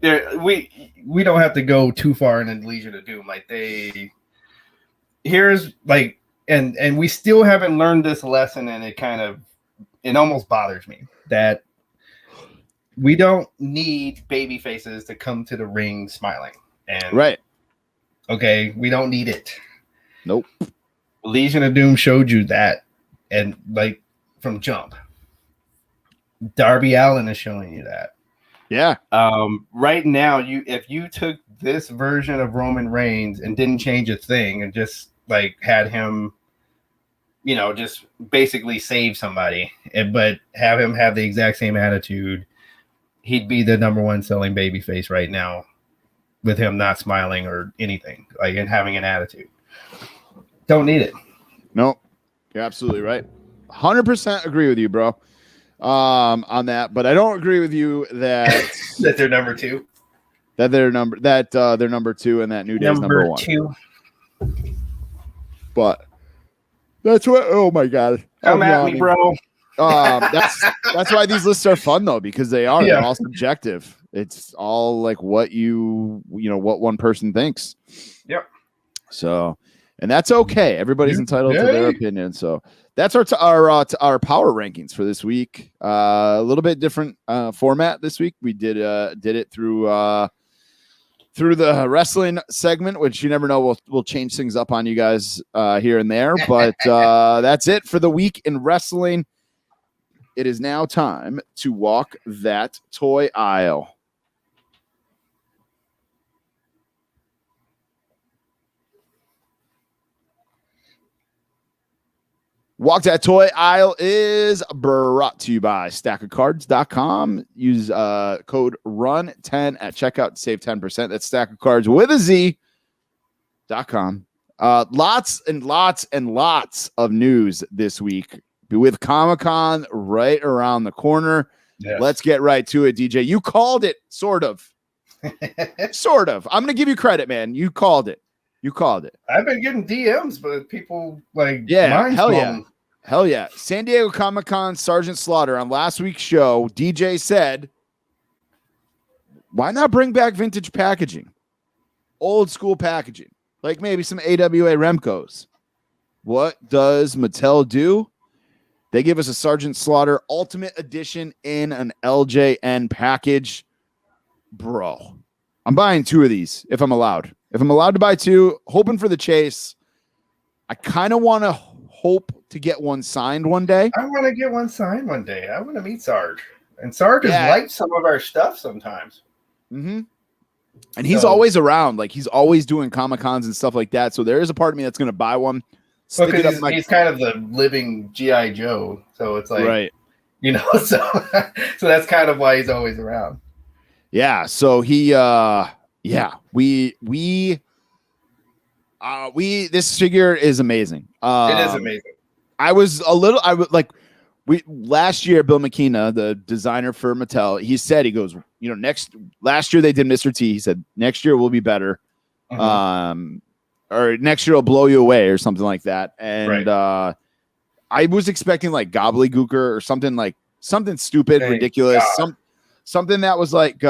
don't have to go too far in Legion of Doom. Like here's like, and we still haven't learned this lesson, and it almost bothers me that we don't need baby faces to come to the ring smiling. And right. Okay, we don't need it. Nope. Legion of Doom showed you that, and like from jump. Darby Allin is showing you that. Yeah. Right now, if you took this version of Roman Reigns and didn't change a thing and just like had him, just basically save somebody, but have him have the exact same attitude, he'd be the number one selling babyface right now, with him not smiling or anything, like, and having an attitude. Don't need it. No, you're absolutely right. 100% agree with you, bro. On that, but I don't agree with you that that they're number two. That they're number two, and that New Day's number one. Two. But that's what. Oh my god, come at me, bro. That's why these lists are fun though, because they're all subjective. It's all like what what one person thinks. Yep. So, and that's okay. Everybody's entitled to their opinion. So that's our power rankings for this week. A little bit different format this week. We did it through the wrestling segment, which you never know. We'll change things up on you guys here and there. But that's it for the week in wrestling. It is now time to walk that toy aisle. Walk That Toy Aisle is brought to you by stackofcards.com. Use code RUN10 at checkout to save 10%. That's stackofcards with a Z.com. Lots and lots and lots of news this week with Comic-Con right around the corner. Yes. Let's get right to it, DJ. You called it, sort of. Sort of. I'm going to give you credit, man. You called it. I've been getting DMs, but people hell yeah. San Diego Comic-Con Sergeant Slaughter on last week's show, DJ said, why not bring back vintage packaging? Old school packaging, like maybe some AWA Remcos. What does Mattel do? They give us a Sergeant Slaughter Ultimate Edition in an LJN package. Bro, I'm buying 2 of these if I'm allowed. If I'm allowed to buy 2, hoping for the chase. I kind of want to hope to get one signed one day. I want to get one signed one day. I want to meet Sarge. And Sarge has liked some of our stuff sometimes. Mm-hmm. And he's always around. Like, he's always doing Comic-Cons and stuff like that. So there is a part of me that's going to buy one. He's kind of the living G.I. Joe. So it's like, right. So that's kind of why he's always around. Yeah. So he, this figure is amazing. It is amazing. Last year, Bill McKenna, the designer for Mattel, he goes, last year they did Mr. T. He said, next year will be better. Mm-hmm. Or next year will blow you away or something like that. And, I was expecting like gobbledygooker or something stupid, ridiculous, something that was like,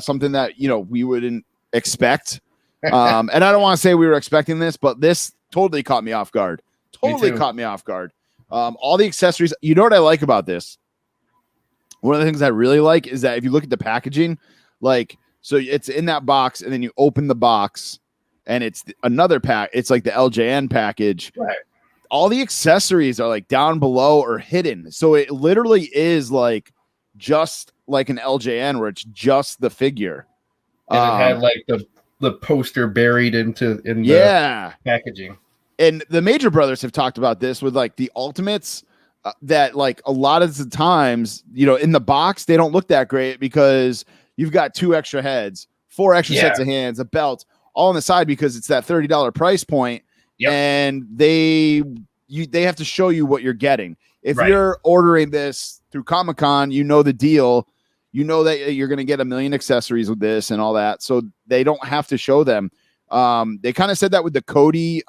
something that, we wouldn't expect. And I don't want to say we were expecting this, but this totally caught me off guard. All the accessories. You know what I like about this? One of the things I really like is that if you look at the packaging, so it's in that box and then you open the box and it's another pack. It's like the LJN package. Right. All the accessories are like down below or hidden. So it literally is like just like an LJN where it's just the figure. And it had like the poster buried in the packaging. And the Major Brothers have talked about this with like the Ultimates that like a lot of the times, in the box, they don't look that great because you've got 2 extra heads, 4 extra sets of hands, a belt all on the side because it's that $30 price point. Yep. And they have to show you what you're getting. If you're ordering this through Comic-Con, the deal. You know that you're going to get a million accessories with this and all that. So they don't have to show them. They kind of said that with the Cody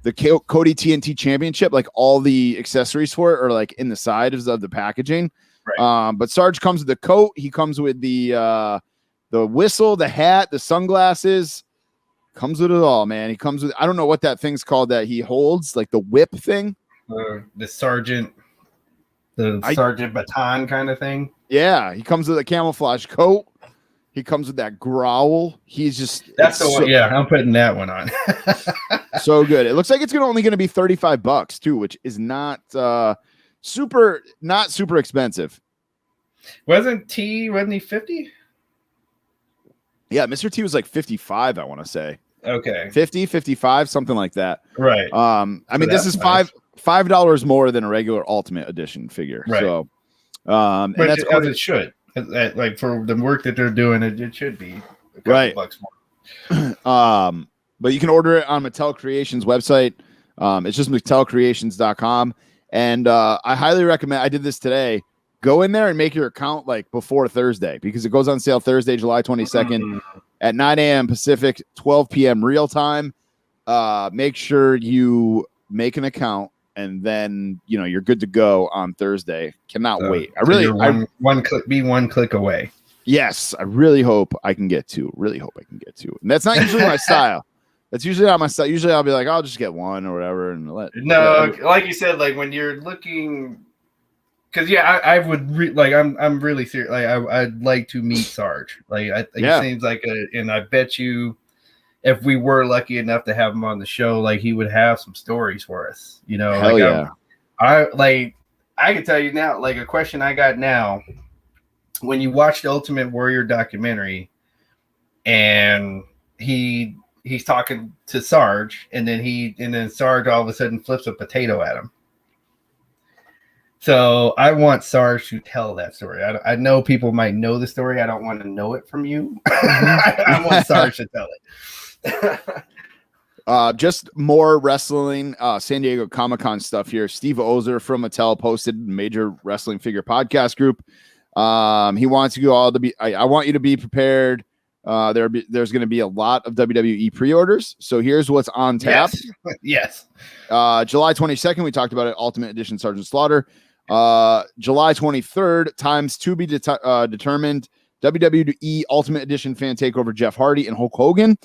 TNT Championship, like all the accessories for it are like in the side of the packaging. Right. But Sarge comes with the coat. He comes with the whistle, the hat, the sunglasses. Comes with it all, man. He comes with, I don't know what that thing's called that he holds, like the whip thing. The sergeant baton kind of thing. Yeah, he comes with a camouflage coat. He comes with that growl. He's just that's the one. Yeah, I'm putting that one on. So good. It looks like it's only going to be $35 too, which is not not super expensive. Wasn't he 50? Yeah, Mr. T was like 55, I want to say. Okay. 50, 55, something like that. Right. I mean, this is nice. $5 more than a regular Ultimate Edition figure. Right. So, and that's as it should. Like for the work that they're doing, it should be a couple bucks more. But you can order it on Mattel Creations website. It's just mattelcreations.com. And I highly recommend, I did this today, go in there and make your account like before Thursday, because it goes on sale Thursday, July 22nd at 9 a.m. Pacific, 12 p.m. real time. Make sure you make an account, and then you're good to go on Thursday. Cannot wait. One click away. Yes, I really hope I can get to. And that's not usually my style. That's usually not my style. Usually I'll be like, I'll just get one or whatever, and like you said, like when you're looking, because I would I'm really serious. Like I'd like to meet Sarge. Like it seems like and I bet you, if we were lucky enough to have him on the show, like he would have some stories for us. Hell yeah. I can tell you now, like a question I got now. When you watch the Ultimate Warrior documentary, and he's talking to Sarge, and then Sarge all of a sudden flips a potato at him. So I want Sarge to tell that story. I know people might know the story. I don't want to know it from you. I want Sarge to tell it. Just more wrestling, San Diego Comic-Con stuff here. Steve Ozer from Mattel posted major wrestling figure podcast group. He wants you all to be. I want you to be prepared. There's going to be a lot of WWE pre-orders. So here's what's on tap. Yes. July 22nd, we talked about it. Ultimate Edition Sergeant Slaughter. July 23rd, times to be determined. WWE Ultimate Edition Fan Takeover Jeff Hardy and Hulk Hogan.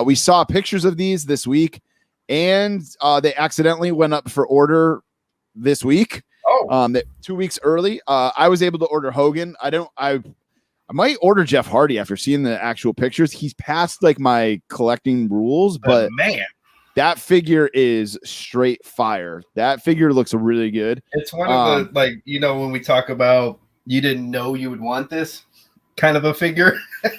We saw pictures of these this week, and they accidentally went up for order this week. 2 weeks early. I was able to order Hogan. I might order Jeff Hardy after seeing the actual pictures. He's past like my collecting rules, but man, that figure is straight fire. That figure looks really good. It's one of the when we talk about you didn't know you would want this kind of a figure,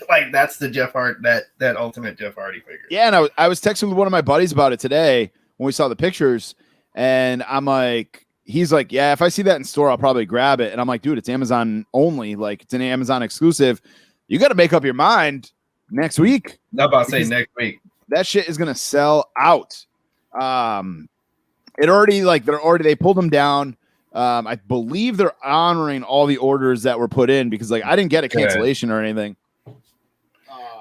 like that's the Jeff Hardy, that Ultimate Jeff Hardy figure. Yeah, and I was texting with one of my buddies about it today when we saw the pictures, and I'm like. He's like, yeah, if I see that in store, I'll probably grab it. And I'm like, dude, it's Amazon only. Like, it's an Amazon exclusive. You got to make up your mind next week. Not about to say next week. That shit is going to sell out. They pulled them down. I believe they're honoring all the orders that were put in because, like, I didn't get a cancellation or anything.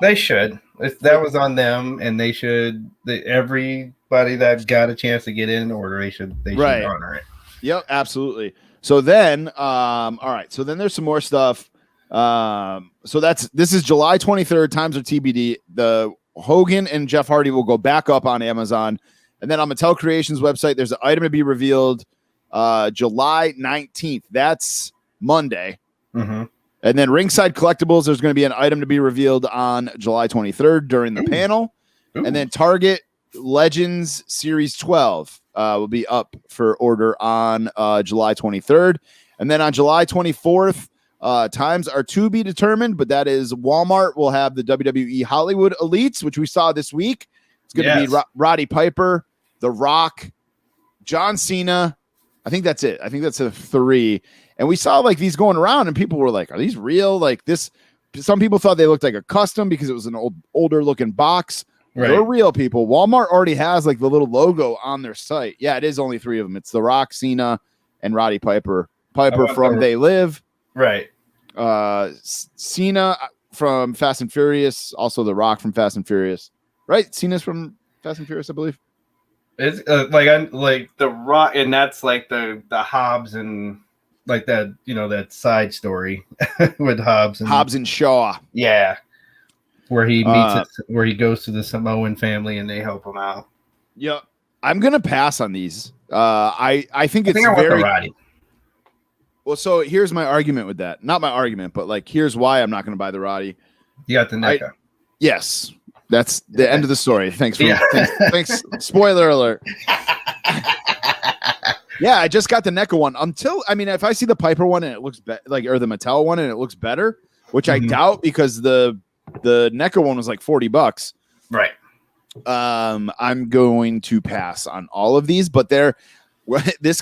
They should. That was on them, and they should. Everybody that got a chance to get in an order, they should honor it. Yep, absolutely. So then, all right. So then there's some more stuff. This is July 23rd. Times are TBD. The Hogan and Jeff Hardy will go back up on Amazon, and then on Mattel Creations website, there's an item to be revealed July 19th. That's Monday. Mm-hmm. And then Ringside Collectibles, there's going to be an item to be revealed on July 23rd during the panel, and then Target Legends Series 12. Will be up for order on July 23rd. And then on July 24th, times are to be determined, but that is Walmart will have the WWE Hollywood Elites, which we saw this week. It's going to be Roddy Piper, The Rock, John Cena. I think that's it. I think that's a 3. And we saw like these going around, and people were like, are these real? Like this, some people thought they looked like a custom because it was an older looking box. Right. They're real people. Walmart already has like the little logo on their site. Yeah, it is only 3 of them. It's The Rock, Cena, and Roddy Piper. Piper from They Live. Right. Cena from Fast and Furious. Also The Rock from Fast and Furious. Right? Cena's from Fast and Furious, I believe. It's like The Rock, and that's like the Hobbs and like that, that side story with Hobbs and Shaw. Yeah. Where he meets where he goes to the Samoan family and they help him out. Yeah, I'm gonna pass on these. I think it's I very. Roddy. Well, so here's my argument with that. Not my argument, but like here's why I'm not gonna buy the Roddy. You got the NECA. Yes, that's the end of the story. Thanks. Spoiler alert. Yeah, I just got the NECA one. If I see the Piper one and it looks or the Mattel one and it looks better, which I doubt because the NECA one was like $40. Right. I'm going to pass on all of these, but this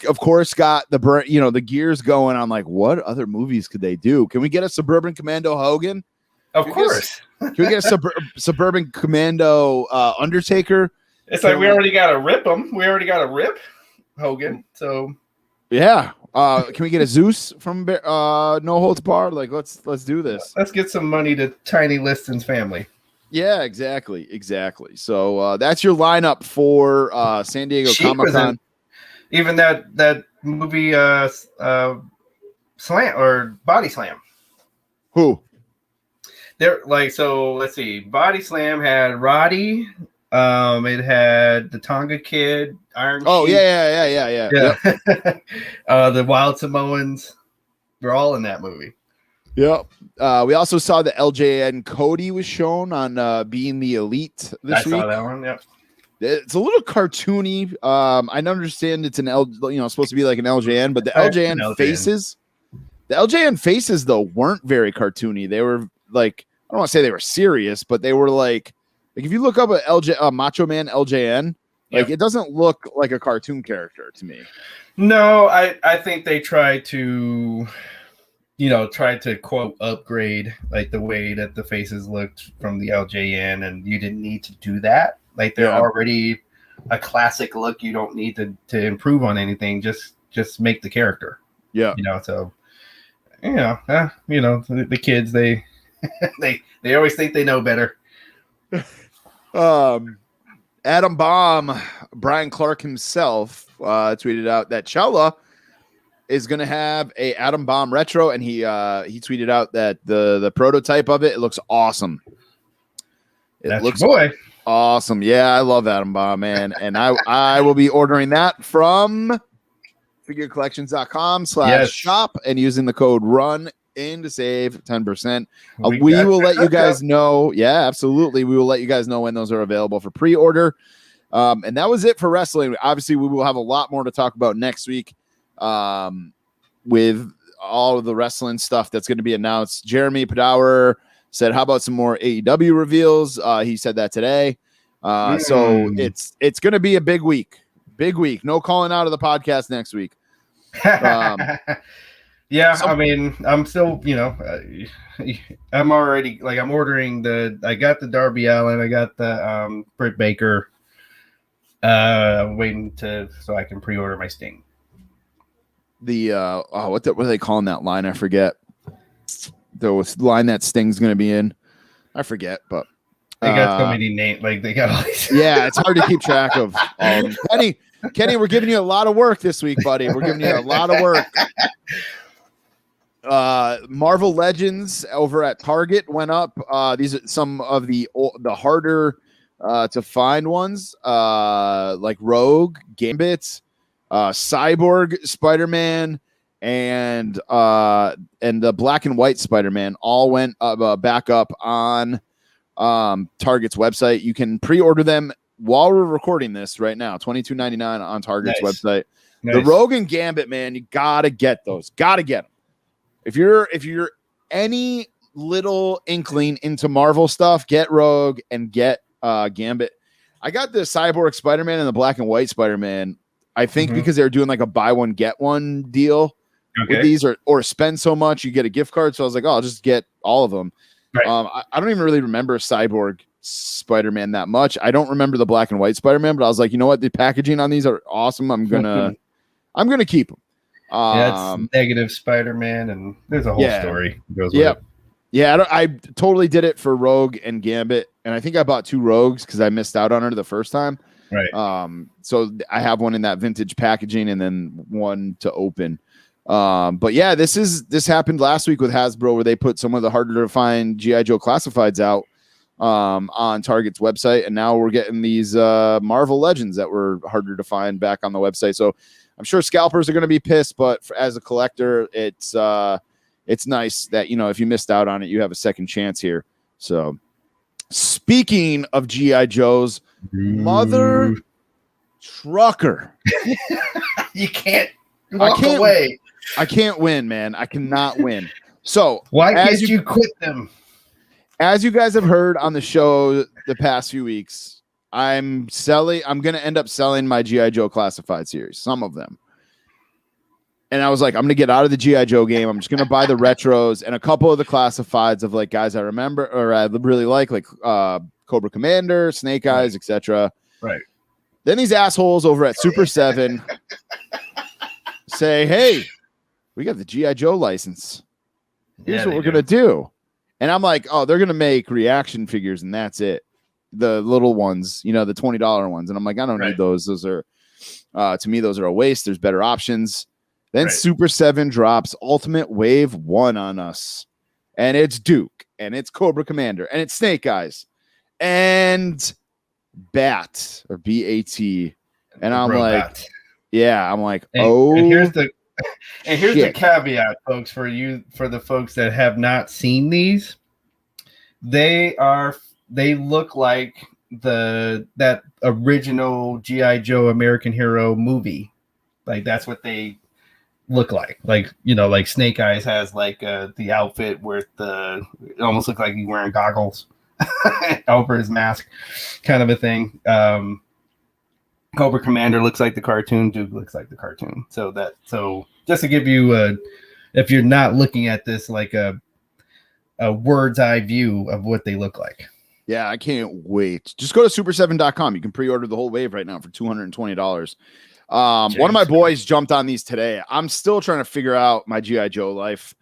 of course got the gears going on like what other movies could they do? Can we get a Suburban Commando Hogan? Of course. Can we get a Suburban Commando Undertaker? It's like we already got to rip him. We already got to rip Hogan. So yeah. Can we get a Zeus from No Holds Barred? Like let's do this. Let's get some money to Tiny Liston's family. Yeah, exactly. So that's your lineup for San Diego Comic-Con. Even that movie Slam or Body Slam. Who? Let's see. Body Slam had Roddy. It had the Tonga Kid, Iron Sheik. Oh yeah. Yep. The Wild Samoans. They're all in that movie. Yep. We also saw the LJN Cody was shown on Being the Elite this week. I saw that one. Yep. It's a little cartoony. I understand it's supposed to be like an LJN, but the LJN faces though weren't very cartoony. They were like, I don't want to say they were serious, but they were like if you look up a Macho Man LJN, like it doesn't look like a cartoon character to me. No, I think they try to quote upgrade like the way that the faces looked from the LJN, and you didn't need to do that. Like they're already a classic look. You don't need to improve on anything. Just make the character. Yeah. The kids, they they always think they know better. Adam Bomb, Brian Clark himself, tweeted out that Chella is going to have a Adam Bomb retro, and he tweeted out that the prototype of it looks awesome. It looks awesome. Yeah, I love Adam Bomb, man, and I will be ordering that from figurecollections.com/shop and using the code RUN to save 10%. We will let you guys know. Yeah, absolutely. We will let you guys know when those are available for pre-order. And that was it for wrestling. Obviously, we will have a lot more to talk about next week with all of the wrestling stuff that's going to be announced. Jeremy Padower said, how about some more AEW reveals? He said that today. So it's going to be a big week. No calling out of the podcast next week. Yeah, I'm still, I'm already I'm ordering I got the Darby Allin, I got the Britt Baker, waiting so I can pre-order my Sting. The what are they calling that line? I forget. The line that Sting's going to be in. I forget, but they got so many names. Like they got all these. Yeah, it's hard to keep track of. Kenny, we're giving you a lot of work this week, buddy. We're giving you a lot of work. Marvel Legends over at Target went up. These are some of the harder to find ones, like Rogue, Gambit, Cyborg, Spider-Man, and the black and white Spider-Man all went back up on Target's website. You can pre-order them while we're recording this right now, $22.99 on Target's website. Nice. The Rogue and Gambit, man, you gotta get those. Gotta get them. If you're any little inkling into Marvel stuff, get Rogue and get Gambit. I got the Cyborg Spider-Man and the black and white Spider-Man. I think because they're doing like a buy one get one deal with these, or spend so much you get a gift card. So I was like, oh, I'll just get all of them. Right. I don't even really remember Cyborg Spider-Man that much. I don't remember the black and white Spider-Man, but I was like, you know what? The packaging on these are awesome. I'm gonna keep them. It's negative Spider-Man, and there's a whole story. I totally did it for Rogue and Gambit, and I think I bought 2 Rogues because I missed out on her the first time. Right. So I have one in that vintage packaging, and then one to open. But yeah, this happened last week with Hasbro, where they put some of the harder to find G.I. Joe classifieds out on Target's website, and now we're getting these Marvel Legends that were harder to find back on the website. So I'm sure scalpers are going to be pissed, but as a collector, it's nice that, if you missed out on it, you have a second chance here. So speaking of G.I. Joes, mother trucker. You can't walk away. I can't win, man. I cannot win. So why can't you quit them? As you guys have heard on the show the past few weeks, I'm going to end up selling my G.I. Joe Classified series, some of them. And I was like, I'm going to get out of the G.I. Joe game. I'm just going to buy the retros and a couple of the classifieds of like guys I remember or I really like Cobra Commander, Snake Eyes, etc. Right. Then these assholes over at Super 7 say, hey, we got the G.I. Joe license. Here's what we're going to do. And I'm like, oh, they're going to make reaction figures and that's it. The little ones, the $20 ones. And I'm like, I don't need those. Those are, to me, those are a waste. There's better options. Then Super 7 drops Ultimate Wave 1 on us. And it's Duke. And it's Cobra Commander. And it's Snake Eyes. And Bat or B-A-T. And I'm like, and here's the caveat, folks, for the folks that have not seen these. They look like that original G.I. Joe American Hero movie. Like that's what they look like. Like Snake Eyes has like the outfit where it almost looks like he's wearing goggles over his mask, kind of a thing. Cobra Commander looks like the cartoon. Duke looks like the cartoon. So just to give you if you're not looking at this like a bird's eye view of what they look like. Yeah, I can't wait. Just go to super7.com. You can pre-order the whole wave right now for $220. One of my boys jumped on these today. I'm still trying to figure out my G.I. Joe life.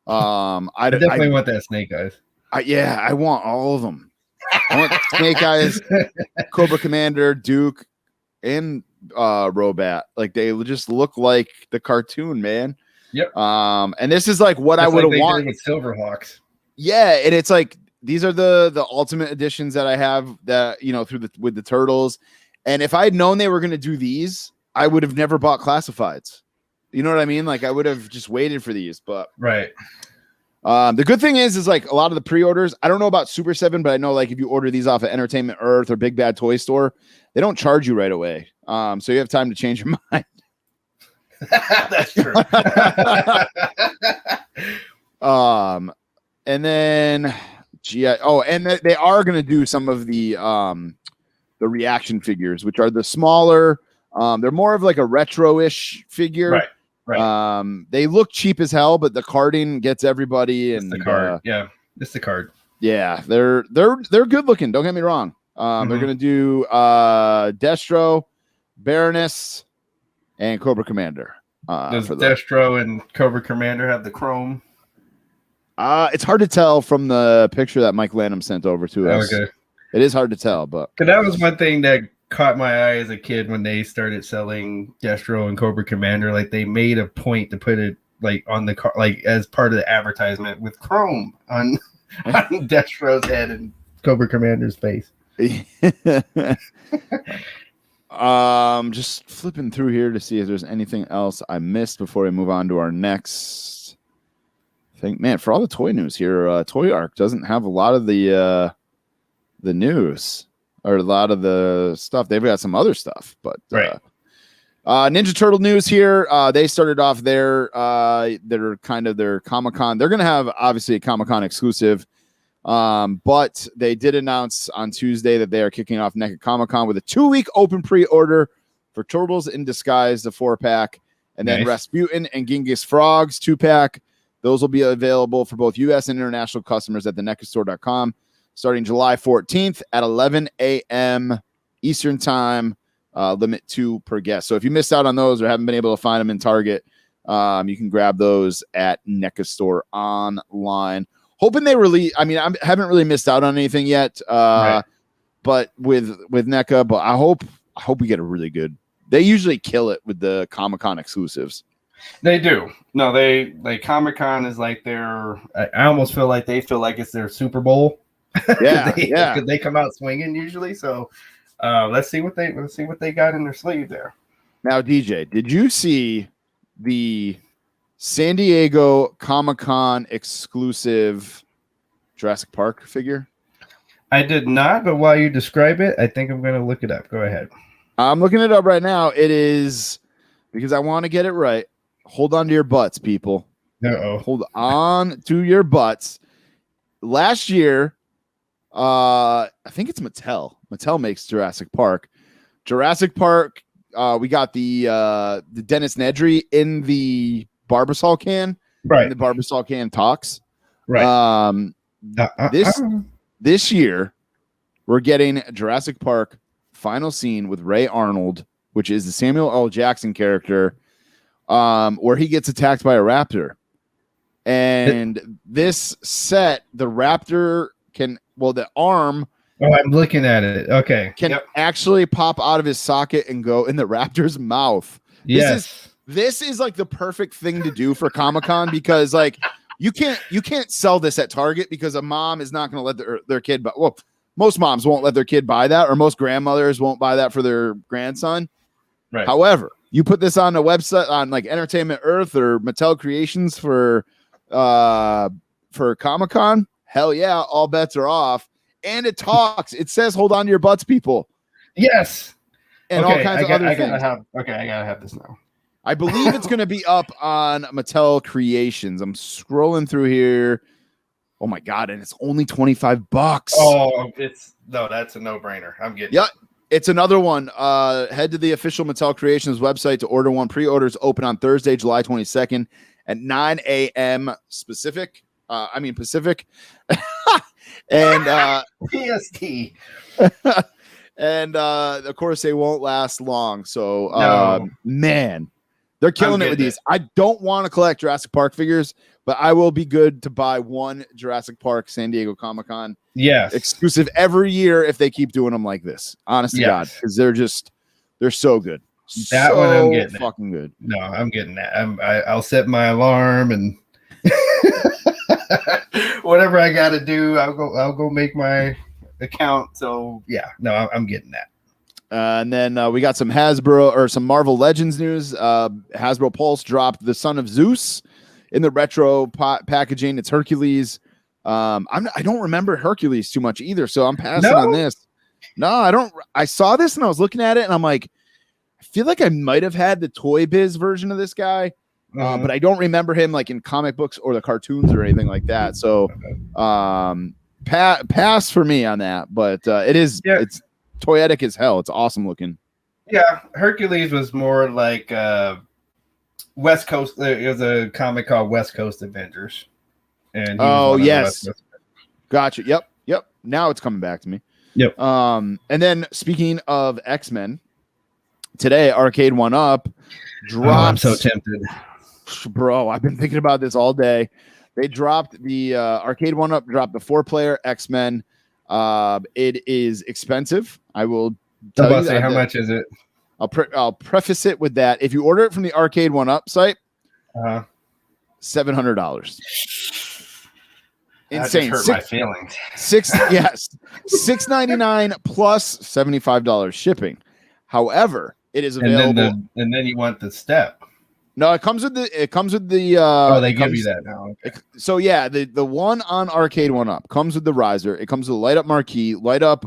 I definitely want that Snake Eyes. I want all of them. I want Snake Eyes, Cobra Commander, Duke, and Robat. Like they just look like the cartoon, man. Yep. And this is like what I would have wanted with Silverhawks. Yeah, and it's like these are the ultimate editions that I have that with the turtles. And if I had known they were going to do these, I would have never bought classifieds. You know what I mean? Like I would have just waited for these. But right. The good thing is like a lot of the pre-orders. I don't know about Super 7, but I know like if you order these off of Entertainment Earth or Big Bad Toy Store, they don't charge you right away. So you have time to change your mind. That's true. And then they are going to do some of the reaction figures, which are the smaller. They're more of like a retro-ish figure. Right. They look cheap as hell, but the carding gets everybody. It's the card. It's the card. Yeah, they're good looking. Don't get me wrong. They're going to do Destro, Baroness, and Cobra Commander. Does Destro and Cobra Commander have the chrome? It's hard to tell from the picture that Mike Lanham sent over to us. Okay. It is hard to tell, but that was one thing that caught my eye as a kid when they started selling Destro and Cobra Commander. Like they made a point to put it like on the car, like as part of the advertisement with chrome on Destro's head and Cobra Commander's face. Just flipping through here to see if there's anything else I missed before we move on to our next thing. Man, for all the toy news here, Toy Arc doesn't have a lot of the news or a lot of the stuff. They've got some other stuff, but Ninja Turtle news here. They started off their Comic-Con. They're going to have obviously a Comic-Con exclusive. But they did announce on Tuesday that they are kicking off NECA Comic-Con with a 2-week open pre-order for Turtles in Disguise, the 4-pack, and then Rasputin and Genghis Frogs 2-pack. Those will be available for both U.S. and international customers at thenecastore.com starting July 14th at 11 a.m. Eastern Time, limit 2 per guest. So if you missed out on those or haven't been able to find them in Target, you can grab those at NECA Store online. Hoping they release. I mean, I haven't really missed out on anything yet, but with NECA. But I hope we get a really good. They usually kill it with the Comic-Con exclusives. They do. No, they Comic-Con is like their. I almost feel like they feel like it's their Super Bowl. Yeah, because they come out swinging usually. So let's see what they got in their sleeve there. Now, DJ, did you see the San Diego Comic-Con exclusive Jurassic Park figure? I did not, but while you describe it, I think I'm going to look it up. Go ahead. I'm looking it up right now. It is because I want to get it right. Hold on to your butts, people. Uh-oh. Hold on to your butts. Last year, I think it's Mattel. Mattel makes Jurassic Park. Jurassic Park. We got the Dennis Nedry in the Barbasol can. Right. And the Barbasol can talks. Right. This year, we're getting Jurassic Park final scene with Ray Arnold, which is the Samuel L. Jackson character, where he gets attacked by a raptor. And this set, the raptor the arm. Oh, I'm looking at it. Okay. Can actually pop out of his socket and go in the raptor's mouth. Yes. This is like the perfect thing to do for Comic-Con because like you can't sell this at Target because a mom is not going to let their kid buy. Well, most moms won't let their kid buy that, or most grandmothers won't buy that for their grandson. Right. However, you put this on a website on like Entertainment Earth or Mattel Creations for Comic-Con. Hell yeah, all bets are off. And it talks. It says, "Hold on to your butts, people." Yes. And all kinds of other things. I gotta have this now. I believe it's going to be up on Mattel Creations. I'm scrolling through here. Oh my god! And it's only $25. Oh, that's a no-brainer. I'm getting. Yeah, it's another one. Head to the official Mattel Creations website to order one. Pre-orders open on Thursday, July 22nd at 9 a.m. Pacific. And PST. And of course they won't last long. So No. man, they're killing it with these. I don't want to collect Jurassic Park figures, but I will be good to buy one Jurassic Park San Diego Comic-Con exclusive every year if they keep doing them like this. Honest to God, because they're so good. That one I'm getting fucking good. No, I'm getting that. I'll set my alarm and whatever I got to do. I'll go make my account. So yeah, no, I'm getting that. And then we got some Hasbro or some Marvel Legends news. Hasbro Pulse dropped the Son of Zeus in the retro packaging. It's Hercules. I don't remember Hercules too much either, so I'm passing on this. No, I don't. I saw this and I was looking at it and I'm like, I feel like I might have had the Toy Biz version of this guy, but I don't remember him like in comic books or the cartoons or anything like that. So, pass for me on that. But it's toyetic as hell. It's awesome looking. Yeah, Hercules was more like West Coast. It was a comic called West Coast Avengers. And yes, gotcha. Yep. Now it's coming back to me. Yep. And then speaking of X-Men, today Arcade 1-Up dropped. Oh, I'm so tempted, bro. I've been thinking about this all day. They dropped the Arcade 1-Up dropped the 4-player X-Men. It is expensive. I will tell you that. How much is it? I'll preface it with that. If you order it from the Arcade 1-Up site, $700. Insane. That just hurt my feelings. $699 plus $75 shipping. However, it is available. And then you want the step. No, it comes with the. They give you that now. Okay. So yeah, the one on Arcade 1-Up comes with the riser. It comes with a light up marquee, light up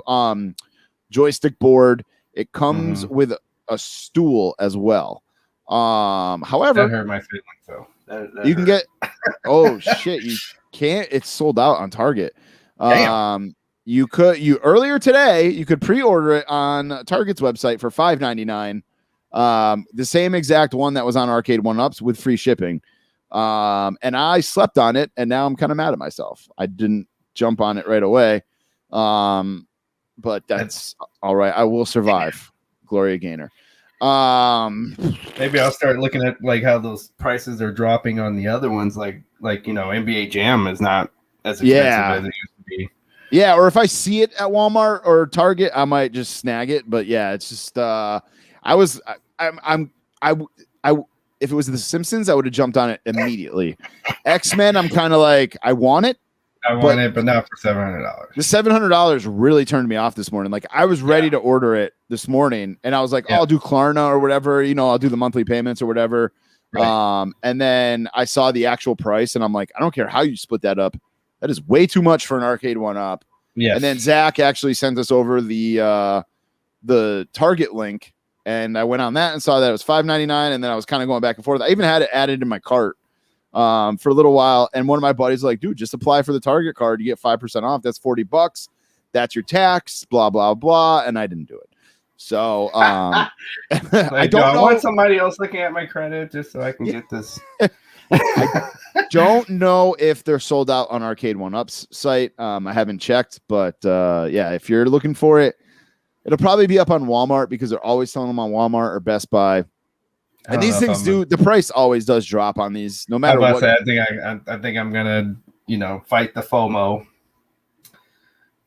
joystick board. It comes with a stool as well. However, that hurt my feelings though. You can get. Oh shit! You can't. It's sold out on Target. You earlier today. You could pre-order it on Target's website for $5.99. The same exact one that was on Arcade 1-Ups with free shipping. And I slept on it, and now I'm kind of mad at myself. I didn't jump on it right away. But that's all right. I will survive. Gloria Gaynor. Maybe I'll start looking at like how those prices are dropping on the other ones. Like NBA Jam is not as expensive as it used to be. Yeah, or if I see it at Walmart or Target, I might just snag it. But yeah, it's just if it was The Simpsons, I would have jumped on it immediately. X-Men, I'm kind of like, I want it. But not for $700. The $700 really turned me off this morning. Like I was ready to order it this morning, and I was like, I'll do Klarna or whatever. I'll do the monthly payments or whatever. Right. And then I saw the actual price, and I'm like, I don't care how you split that up. That is way too much for an Arcade 1-Up. Yes. And then Zach actually sent us over the Target link, And I went on that and saw that it was $5.99, and then I was kind of going back and forth. I even had it added in my cart for a little while, and one of my buddies was like, dude, just apply for the Target card. You get 5% off. That's $40. That's your tax, blah, blah, blah. And I didn't do it. So I want somebody else looking at my credit just so I can get this. I don't know if they're sold out on Arcade 1-Up's site. I haven't checked, but yeah, if you're looking for it, it'll probably be up on Walmart because they're always selling them on Walmart or Best Buy. And these things the price always does drop on these, no matter what. I think I'm gonna, fight the FOMO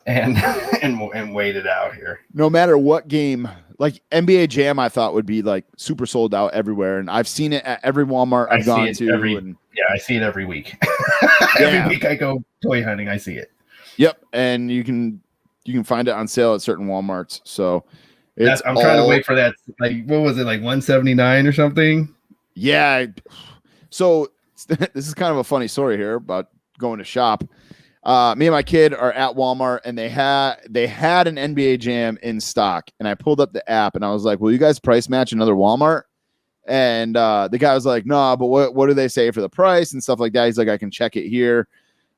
and wait it out here. No matter what game, like NBA Jam, I thought would be like super sold out everywhere, and I've seen it at every Walmart I've gone to. I see it every week. Every week I go toy hunting, I see it. Yep, and you can find it on sale at certain Walmarts. So I'm trying to wait for that. Like, what was it, like $179 or something? Yeah. So this is kind of a funny story here about going to shop. Me and my kid are at Walmart, and they had an NBA Jam in stock, and I pulled up the app and I was like, will you guys price match another Walmart? And the guy was like, no, but what do they say for the price and stuff like that? He's like, I can check it here.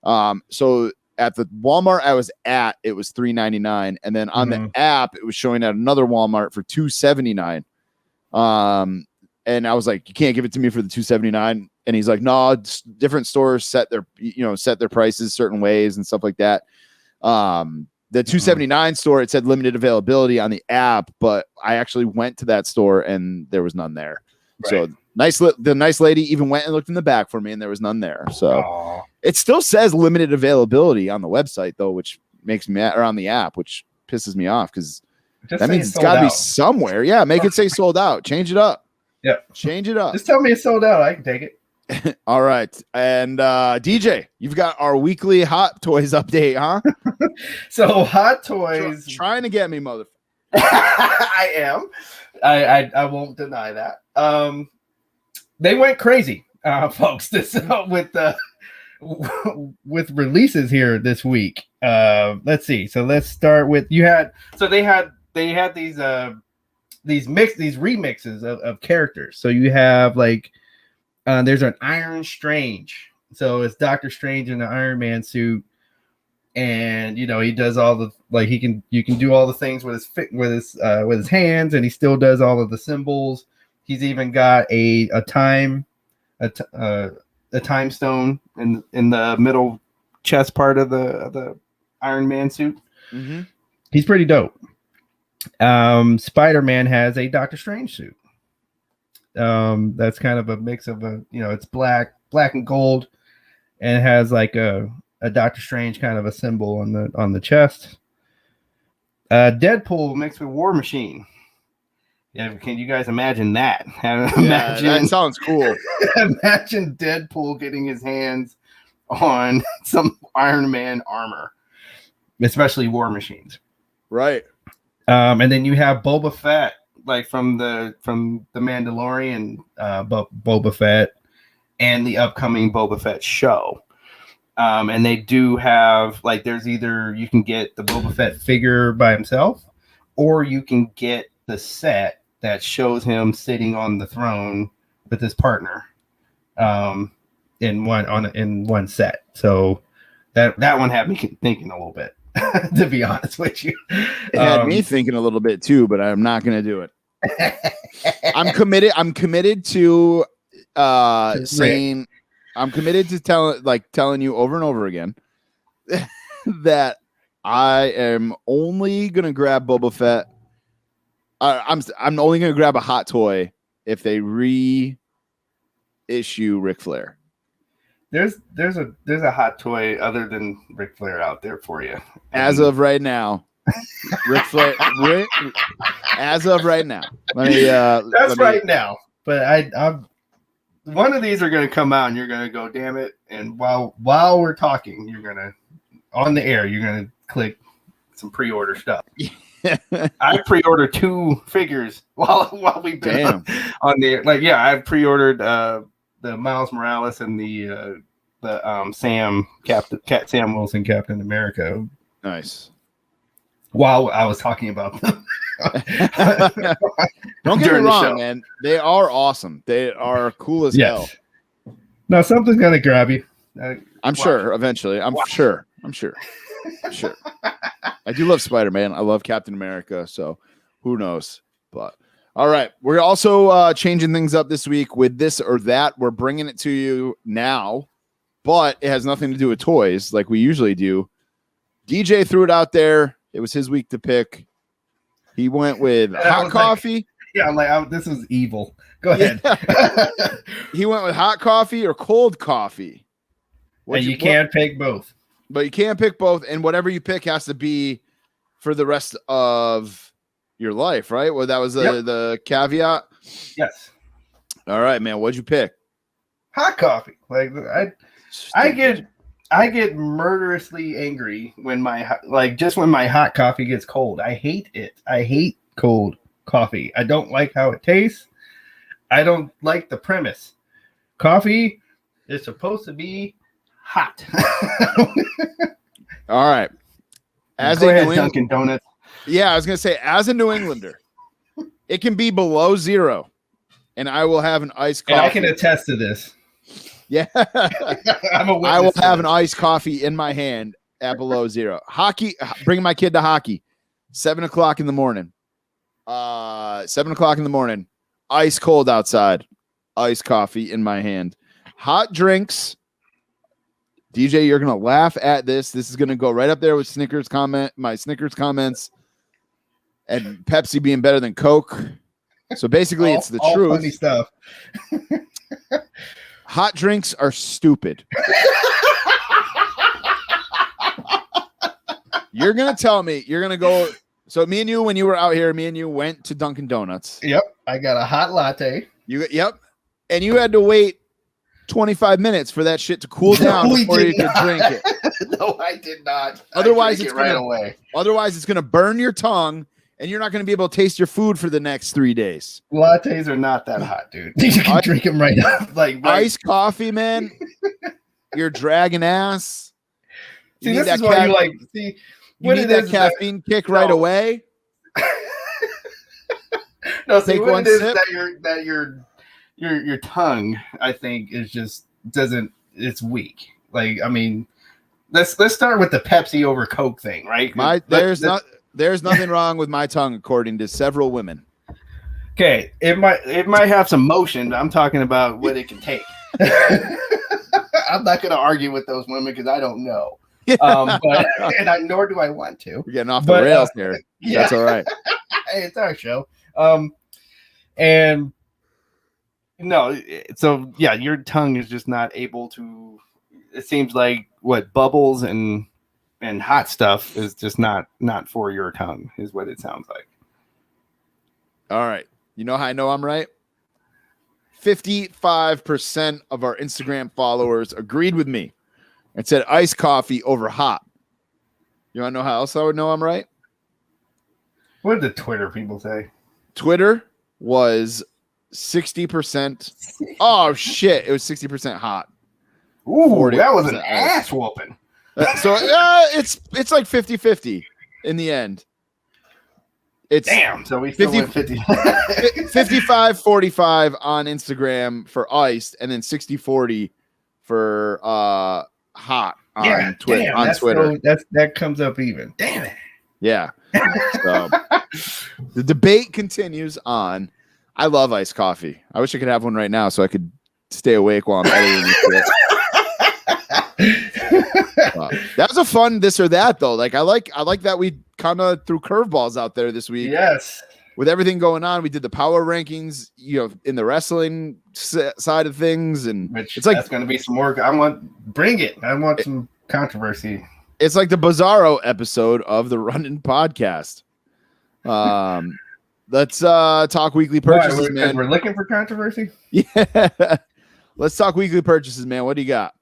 So at the Walmart I was at, it was $3.99, and then on the app it was showing at another Walmart for $2.79. And I was like, you can't give it to me for the $2.79. And he's like, no, different stores set their prices certain ways and stuff like that. The $2.79 store, it said limited availability on the app, but I actually went to that store and there was none there. Right. So the nice lady even went and looked in the back for me, and there was none there. So it still says limited availability on the website though, which makes me or on the app, which pisses me off because that means it's got to be somewhere. Yeah, make it say sold out. Change it up. Yeah, change it up. Just tell me it's sold out. I can take it. All right. And DJ, you've got our weekly Hot Toys update, huh? So Hot Toys trying to get me, mother. I am. I won't deny that. They went crazy, folks, with releases here this week. Let's see. So let's start with they had these remixes of characters. So you have like there's an Iron Strange. So it's Doctor Strange in the Iron Man suit, and he does all the you can do all the things with his hands, and he still does all of the symbols. He's even got a time stone in the middle chest part of the Iron Man suit. Mm-hmm. He's pretty dope. Spider-Man has a Doctor Strange suit. That's kind of a mix of it's black and gold, and it has like a Doctor Strange kind of a symbol on the chest. Deadpool mixed with War Machine. Yeah, can you guys imagine that? That sounds cool. Imagine Deadpool getting his hands on some Iron Man armor, especially War Machines. Right. And then you have Boba Fett, like from the Mandalorian, Boba Fett, and the upcoming Boba Fett show. And they do have there's either you can get the Boba Fett figure by himself, or you can get the set that shows him sitting on the throne with his partner, in one set. So that one had me thinking a little bit. To be honest with you, it had me thinking a little bit too, but I'm not going to do it. I'm committed to saying, I'm committed to telling you over and over again that I am only going to grab Boba Fett. I'm only going to grab a hot toy if they reissue Ric Flair. There's a hot toy other than Ric Flair out there for you. As of right now, Ric Flair. As of right now, right now. But I'm one of these are going to come out, and you're going to go, damn it! And while we're talking, you're going to on the air, you're going to click some pre-order stuff. I pre-ordered 2 figures while we've been on the air. I've pre-ordered the Miles Morales and the Sam Wilson Captain America. Nice. While I was talking about them. Don't get me During the wrong, show. man. They are awesome. They are cool as hell. No, something's gonna grab you. I'm sure eventually. I'm sure. Sure. I do love Spider-Man. I love Captain America. So who knows? But all right. We're also changing things up this week with this or that. We're bringing it to you now, but it has nothing to do with toys like we usually do. DJ threw it out there. It was his week to pick. He went with hot coffee. I'm like, this is evil. Go ahead. Yeah. He went with hot coffee or cold coffee. And you can't pick both. But you can't pick both, and whatever you pick has to be for the rest of your life, right? Well, that was the caveat. Yes. All right, man. What'd you pick? Hot coffee. Like I get murderously angry when my hot coffee gets cold. I hate it. I hate cold coffee. I don't like how it tastes. I don't like the premise. Coffee is supposed to be hot. All right. As Go a ahead, New Dunkin' Donuts. Yeah, I was gonna say, as a New Englander, it can be below 0, and I will have an iced coffee. And I can attest to this. Yeah, I will have an iced coffee in my hand at below 0. Hockey, bring my kid to hockey. 7:00 in the morning. 7:00 in the morning. Ice cold outside. Iced coffee in my hand. Hot drinks. DJ, you're gonna laugh at this. This is gonna go right up there with my Snickers comments, and Pepsi being better than Coke. So basically, it's the truth. Funny stuff. Hot drinks are stupid. You're gonna tell me you're gonna go. So me and you, when you were out here, me and you went to Dunkin' Donuts. Yep, I got a hot latte. Yep, and you had to wait 25 minutes for that shit to cool down before you could drink it. No, I did not. Otherwise, it's right away. Otherwise, it's gonna burn your tongue, and you're not gonna be able to taste your food for the next 3 days. Lattes are not that hot, dude. You can drink them right up. Iced coffee, man. You're dragging ass. See, this is why you like. See, you need that caffeine kick right away. No, see, what it is that your tongue, I think, is just it's weak. Like, I mean, let's start with the Pepsi over Coke thing, right? There's nothing wrong with my tongue, according to several women. Okay, it might have some motion. I'm talking about what it can take. I'm not going to argue with those women because I don't know. Nor do I want to. We're getting off the rails here. Yeah. That's all right. Hey, it's our show. And no, so yeah, your tongue is just not able to. It seems like bubbles and hot stuff is just not for your tongue, is what it sounds like. All right, you know how I know I'm right? 55% of our Instagram followers agreed with me and said iced coffee over hot. You want to know how else I would know I'm right? What did the Twitter people say? Twitter was 60%. Oh, shit. It was 60% hot. Ooh, that was an ass whooping. So it's like 50-50 in the end. It's damn. So we still went 50. 55-45 on Instagram for iced, and then 60-40 for hot on Twitter. Damn, on Twitter, that comes up even. Damn it. Yeah. So the debate continues on. I love iced coffee. I wish I could have one right now so I could stay awake while I'm editing this shit. That was a fun this or that though. Like I like that we kind of threw curveballs out there this week. Yes. With everything going on, we did the power rankings, in the wrestling side of things, and it's like that's going to be some work. Bring it. I want some controversy. It's like the Bizarro episode of the Running Podcast. Let's talk weekly purchases, man. We're looking for controversy. Yeah. Let's talk weekly purchases, man. What do you got?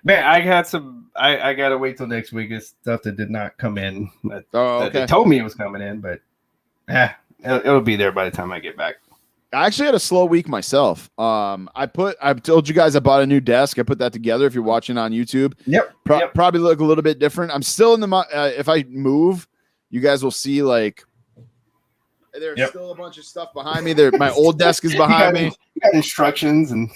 Man, I got some. I got to wait till next week. It's stuff that did not come in. Okay. They told me it was coming in, but it'll be there by the time I get back. I actually had a slow week myself. I told you guys I bought a new desk. I put that together. If you're watching on YouTube, yep. Probably look a little bit different. I'm still in the. If I move, you guys will see like There's still a bunch of stuff behind me. There, my old desk is behind me. You got instructions and.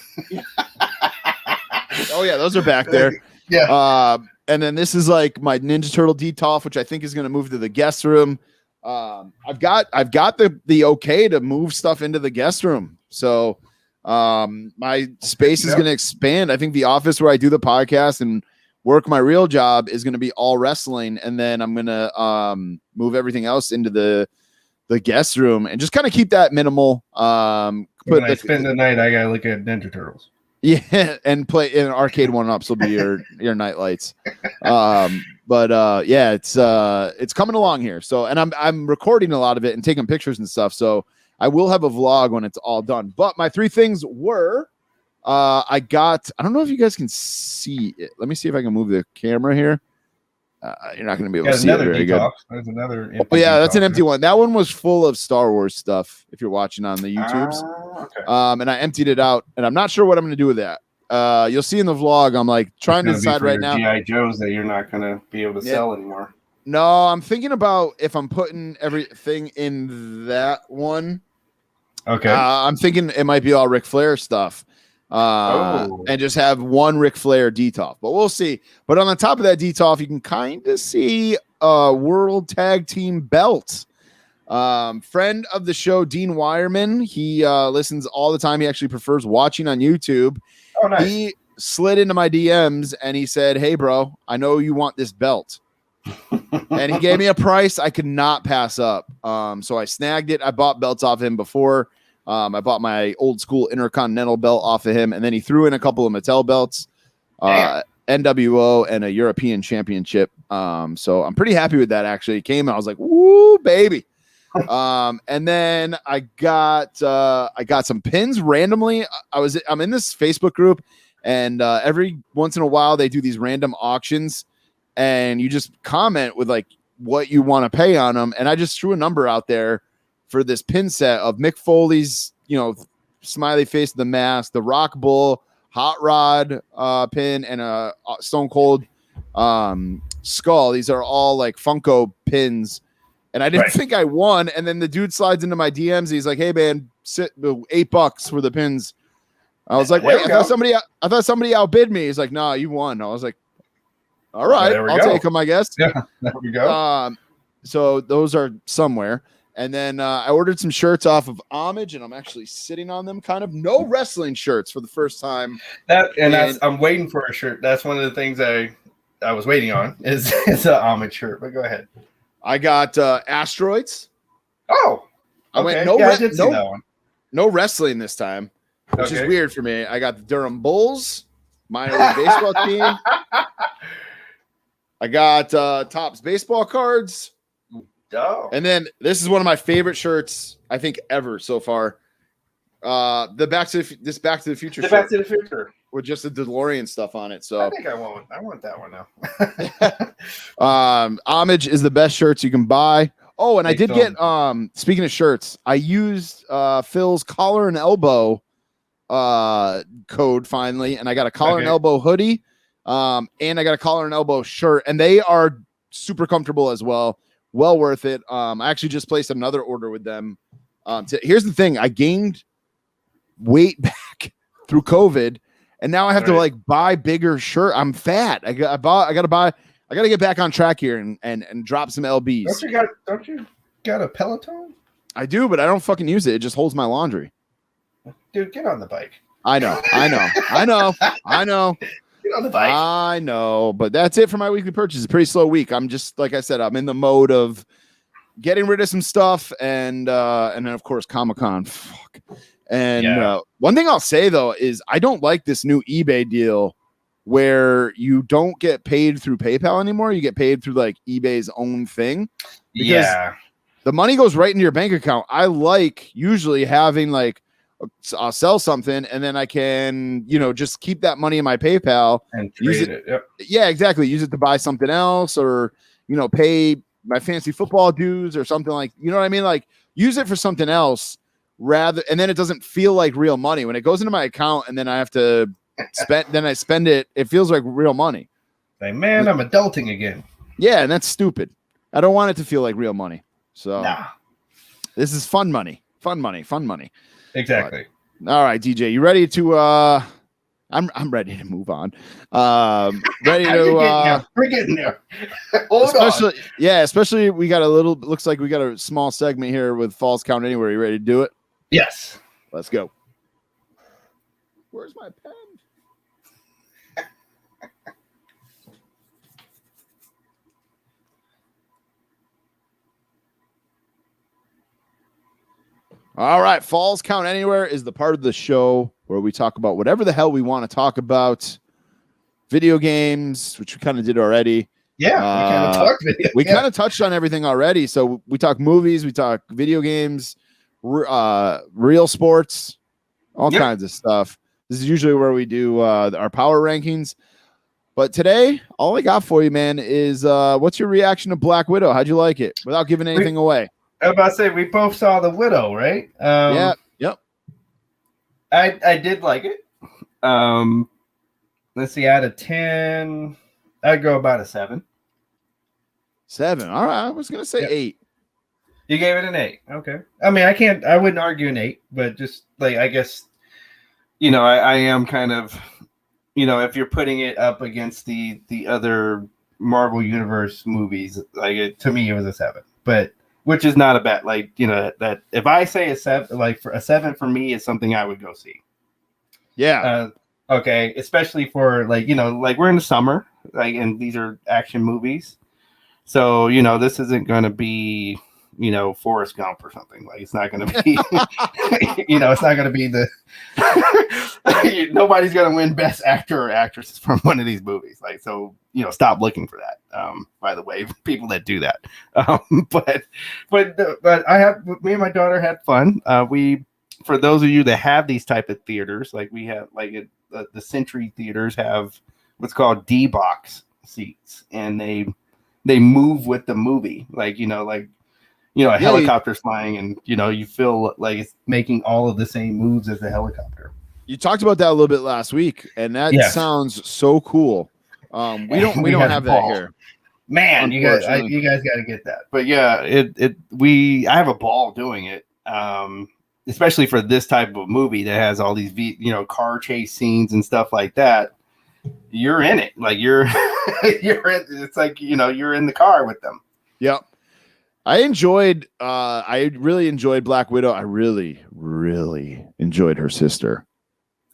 Oh yeah, those are back there. Yeah. And then this is like my Ninja Turtle detolf, which I think is going to move to the guest room. I've got the okay to move stuff into the guest room. So my space is going to expand. I think the office where I do the podcast and work my real job is going to be all wrestling, and then I'm going to move everything else into the guest room and just kind of keep that minimal. When I spend the night, I gotta look at Ninja Turtles. Yeah, and play in arcade 1-ups will be your night lights. Yeah, it's coming along here. So, and I'm recording a lot of it and taking pictures and stuff. So I will have a vlog when it's all done. But my 3 things were, I don't know if you guys can see it. Let me see if I can move the camera here. You're not going to be able to see it very good. There's another. Oh yeah, that's an empty one. That one was full of Star Wars stuff. If you're watching on the YouTubes, okay. And I emptied it out, and I'm not sure what I'm going to do with that. You'll see in the vlog. I'm like trying to decide right now. GI Joes that you're not going to be able to sell anymore. No, I'm thinking about if I'm putting everything in that one. Okay. I'm thinking it might be all Ric Flair stuff. And just have one Ric Flair detolf, but we'll see. But on the top of that detolf, you can kind of see a World Tag Team belt. Friend of the show, Dean Wireman, he listens all the time. He actually prefers watching on YouTube. Oh, nice. He slid into my DMs and he said, "Hey, bro, I know you want this belt." And he gave me a price I could not pass up. So I snagged it. I bought belts off him before. I bought my old school Intercontinental belt off of him, and then he threw in a couple of Mattel belts, NWO, and a European Championship. So I'm pretty happy with that. Actually, it came and I was like, "Woo, baby!" And then I got some pins randomly. I'm in this Facebook group, and every once in a while they do these random auctions, and you just comment with like what you want to pay on them. And I just threw a number out there for this pin set of Mick Foley's, smiley face, the mask, the Rock Bull, Hot Rod pin, and a Stone Cold skull. These are all like Funko pins. And I didn't think I won. And then the dude slides into my DMs. He's like, "Hey man, $8 for the pins." I was like, "Wait, I thought somebody outbid me." He's like, "No, you won." I was like, "All right, I'll take them, I guess." Yeah, there we go. So those are somewhere. And then I ordered some shirts off of Homage, and I'm actually sitting on them. Kind of no wrestling shirts for the first time. I'm waiting for a shirt. That's one of the things I was waiting on is an Homage shirt. But go ahead. I got Asteroids. Oh, I went I did see that one. No wrestling this time, which is weird for me. I got the Durham Bulls, minor league baseball team. I got Topps baseball cards. Oh. And then this is one of my favorite shirts I think ever so far. The Back to the Future shirt. Back to the Future with just the DeLorean stuff on it. So I think I want that one now. Homage is the best shirts you can buy. Oh, and I did get speaking of shirts, I used Phil's collar and elbow code finally, and I got a collar and elbow hoodie, and I got a collar and elbow shirt, and they are super comfortable as well. Well worth it. I actually just placed another order with them. Here's the thing: I gained weight back through COVID, and now I have to like buy bigger shirt. I'm fat. I got to get back on track here and drop some lbs. Don't you got a Peloton? I do, but I don't fucking use it. It just holds my laundry. Dude, get on the bike. I know. Get on the bike. I know, but that's it for my weekly purchase. It's a pretty slow week. I'm just, like I said, I'm in the mode of getting rid of some stuff, and then of course Comic-Con. Fuck. And one thing I'll say though is I don't like this new eBay deal where you don't get paid through PayPal anymore. You get paid through like eBay's own thing. Because the money goes right into your bank account. I like usually having like, I'll sell something and then I can, just keep that money in my PayPal and trade it. Yep. Yeah, exactly. Use it to buy something else or, pay my fantasy football dues or something like, you know what I mean? Like use it for something else and then it doesn't feel like real money when it goes into my account and then I have to I spend it. It feels like real money. Like, man, I'm adulting again. Yeah. And that's stupid. I don't want it to feel like real money. So, This is fun money. Fun money. Exactly. But, all right, DJ, you ready to? I'm ready to move on. Ready to? We're getting there. Especially we got a little. Looks like we got a small segment here with Falls Count Anywhere. You ready to do it? Yes. Let's go. Where's my pen? All right, Falls Count Anywhere is the part of the show where we talk about whatever the hell we want to talk about. Video games, which we kind of did already. Yeah, we kind of talked video. We kind of touched on everything already. So we talk movies, we talk video games, real sports, all kinds of stuff. This is usually where we do our power rankings. But today, all I got for you, man, is what's your reaction to Black Widow? How'd you like it? Without giving anything away. I was about to say, we both saw The Widow, right? Yeah. Yep. I did like it. Let's see, out of 10, I'd go about a 7. 7. All right. I was going to say 8. You gave it an 8. Okay. I mean, I wouldn't argue an 8, but just like, I guess, I am kind of, if you're putting it up against the other Marvel Universe movies, to me, it was a 7, but which is not a bad, that if I say a 7, for a 7 for me is something I would go see. Yeah. Okay. Especially for we're in the summer, and these are action movies. So, this isn't going to be, Forrest Gump or something. It's not going to be, it's not going to be nobody's going to win Best Actor or Actress from one of these movies. Stop looking for that. By the way, people that do that. But me and my daughter had fun. For those of you that have these type of theaters, we have the Century theaters have what's called D-box seats, and they move with the movie. A helicopter's flying, and you feel like it's making all of the same moves as the helicopter. You talked about that a little bit last week, and that sounds so cool. We don't have that here. Man, you guys got to get that. But yeah, I have a ball doing it. Especially for this type of movie that has all these car chase scenes and stuff like that. You're in it. You're it's like you're in the car with them. Yep. I really enjoyed Black Widow. I really, really enjoyed her sister.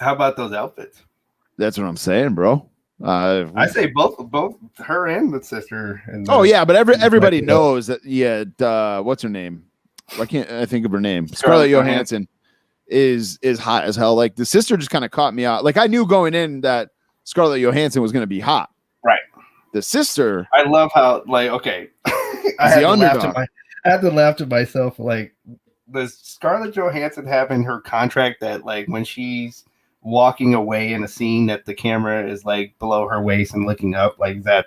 How about those outfits? That's what I'm saying, bro. I say both her and the sister. But everybody knows that. Yeah. What's her name? Why can't I think of her name? Scarlett Johansson is hot as hell. The sister just kind of caught me out. I knew going in that Scarlett Johansson was going to be hot. Right. The sister. I love how okay. I had to laugh to myself. Does Scarlett Johansson have in her contract that when she's walking away in a scene that the camera is below her waist and looking up that?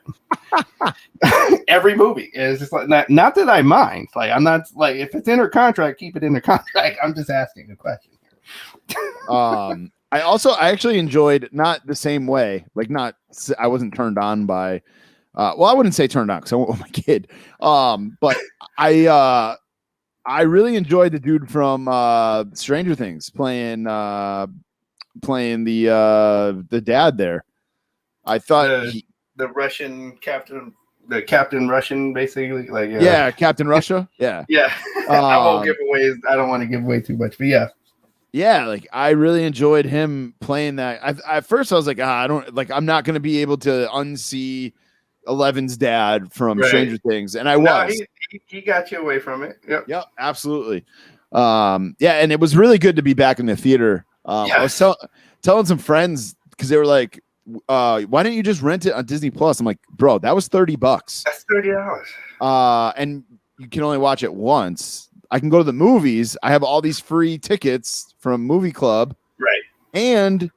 Every movie is just not that I mind. I'm not if it's in her contract, keep it in her contract. I'm just asking a question. I actually enjoyed, not the same way. I wasn't turned on by. I wouldn't say turned on because I went with my kid. But I really enjoyed the dude from Stranger Things playing the dad there. I thought the Russian captain, the Captain Russian, basically, Captain Russia, yeah. I won't give away. I don't want to give away too much, but yeah. I really enjoyed him playing that. At first, I was I'm not going to be able to unsee Eleven's dad from Stranger Things, and he got you away from it. Yep, absolutely. And it was really good to be back in the theater. I was telling some friends because they were like, why don't you just rent it on Disney Plus? I'm like, bro, that was $30. That's $30. And you can only watch it once. I can go to the movies. I have all these free tickets from Movie Club. Right. And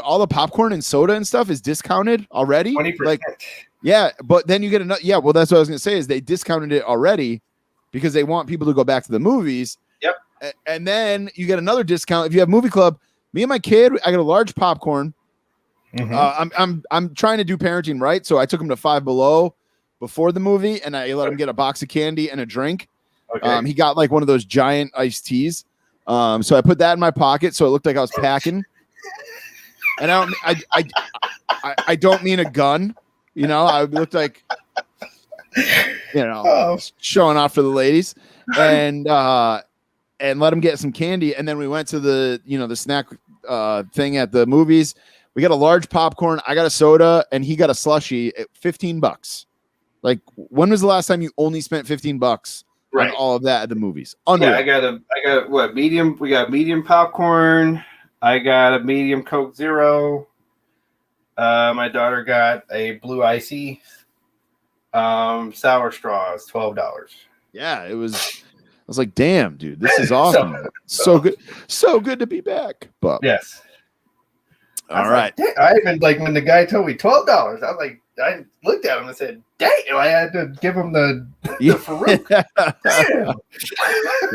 all the popcorn and soda and stuff is discounted already. 20%. But then you get another. Yeah, well, that's what I was going to say is they discounted it already because they want people to go back to the movies. Yep. And then you get another discount if you have Movie Club. Me and my kid, I got a large popcorn. Mm-hmm. I'm trying to do parenting right, so I took him to Five Below before the movie, and I let him get a box of candy and a drink. Okay. He got like one of those giant iced teas. So I put that in my pocket so it looked like I was packing. And I don't mean a gun, I looked like, showing off for the ladies, and let him get some candy. And then we went to the snack thing at the movies. We got a large popcorn. I got a soda, and he got a slushie at $15. Like, when was the last time you only spent $15 on all of that at the movies? Unreal. Yeah, I got what, medium? We got medium popcorn. I got a medium Coke Zero. My daughter got a blue icy. Sour straws, $12. Yeah, I was like, damn, dude, this is awesome. So good. So good to be back. But yes. All right. Like, I even, like, when the guy told me $12, I was like, I looked at him and said, "Damn!" I had to give him the Farouk. Damn.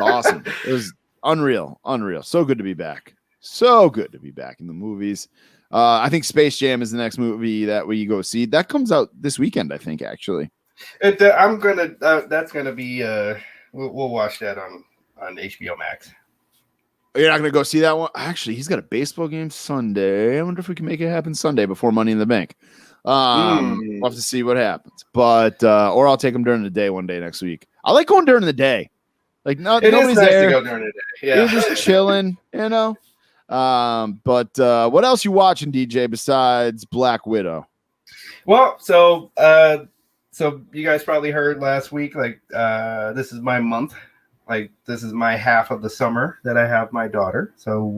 Awesome. It was unreal. So good to be back. So good to be back in the movies. I think Space Jam is the next movie that we go see. That comes out this weekend, I think, actually. I'm gonna. That's gonna be. We'll watch that on HBO Max. You're not gonna go see that one? Actually, he's got a baseball game Sunday. I wonder if we can make it happen Sunday before Money in the Bank. We'll have to see what happens. But or I'll take him during the day one day next week. I like going during the day. Like, nobody's nice there. To go during the day. Yeah, you're just chilling, But what else you watching, DJ, besides Black Widow? Well, so you guys probably heard last week, like, this is my month. Like, this is my half of the summer that I have my daughter. So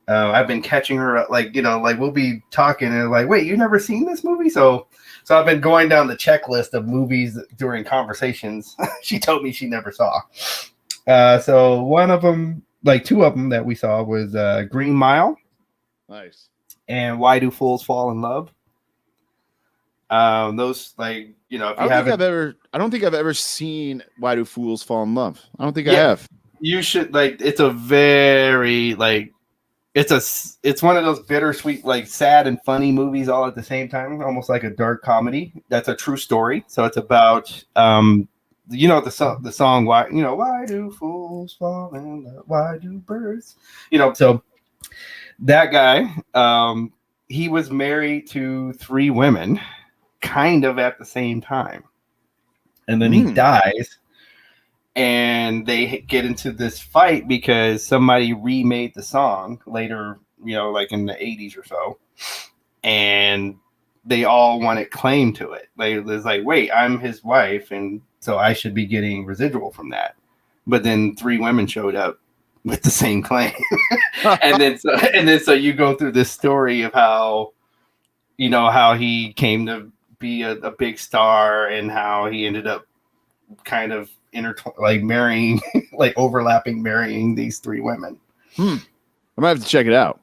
I've been catching her, like, we'll be talking and like, wait, you never seen this movie? So I've been going down the checklist of movies during conversations. She told me she never saw. So one of them, like two of them that we saw was Green Mile. Nice. And Why Do Fools Fall in Love? Those, like, if you haven't, I don't think I've ever seen Why Do Fools Fall in Love. I don't think I have. You should, like, it's a very, like, it's one of those bittersweet, like, sad and funny movies all at the same time, almost like a dark comedy. That's a true story. So it's about the song why do fools fall in love? Why do birds? So that guy, he was married to 3 women kind of at the same time. And then he dies, and they get into this fight because somebody remade the song later, like in the 80s or so. And they all wanted claim to it. Like, it's like, wait, I'm his wife, and so I should be getting residual from that. But then 3 women showed up with the same claim. and then so you go through this story of how he came to be a big star, and how he ended up kind of marrying, like, marrying these 3 women. I might have to check it out.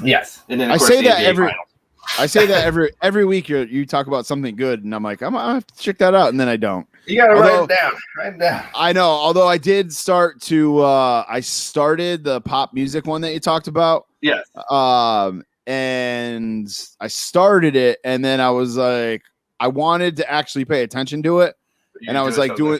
Yes. And then I say that every week you talk about something good, and I'm like, I'm gonna have to check that out, and then I don't. You gotta write it down. I know. Although I did start to I started the pop music one that you talked about. Yes. And I started it, and then I was like, I wanted to actually pay attention to it, and I was like doing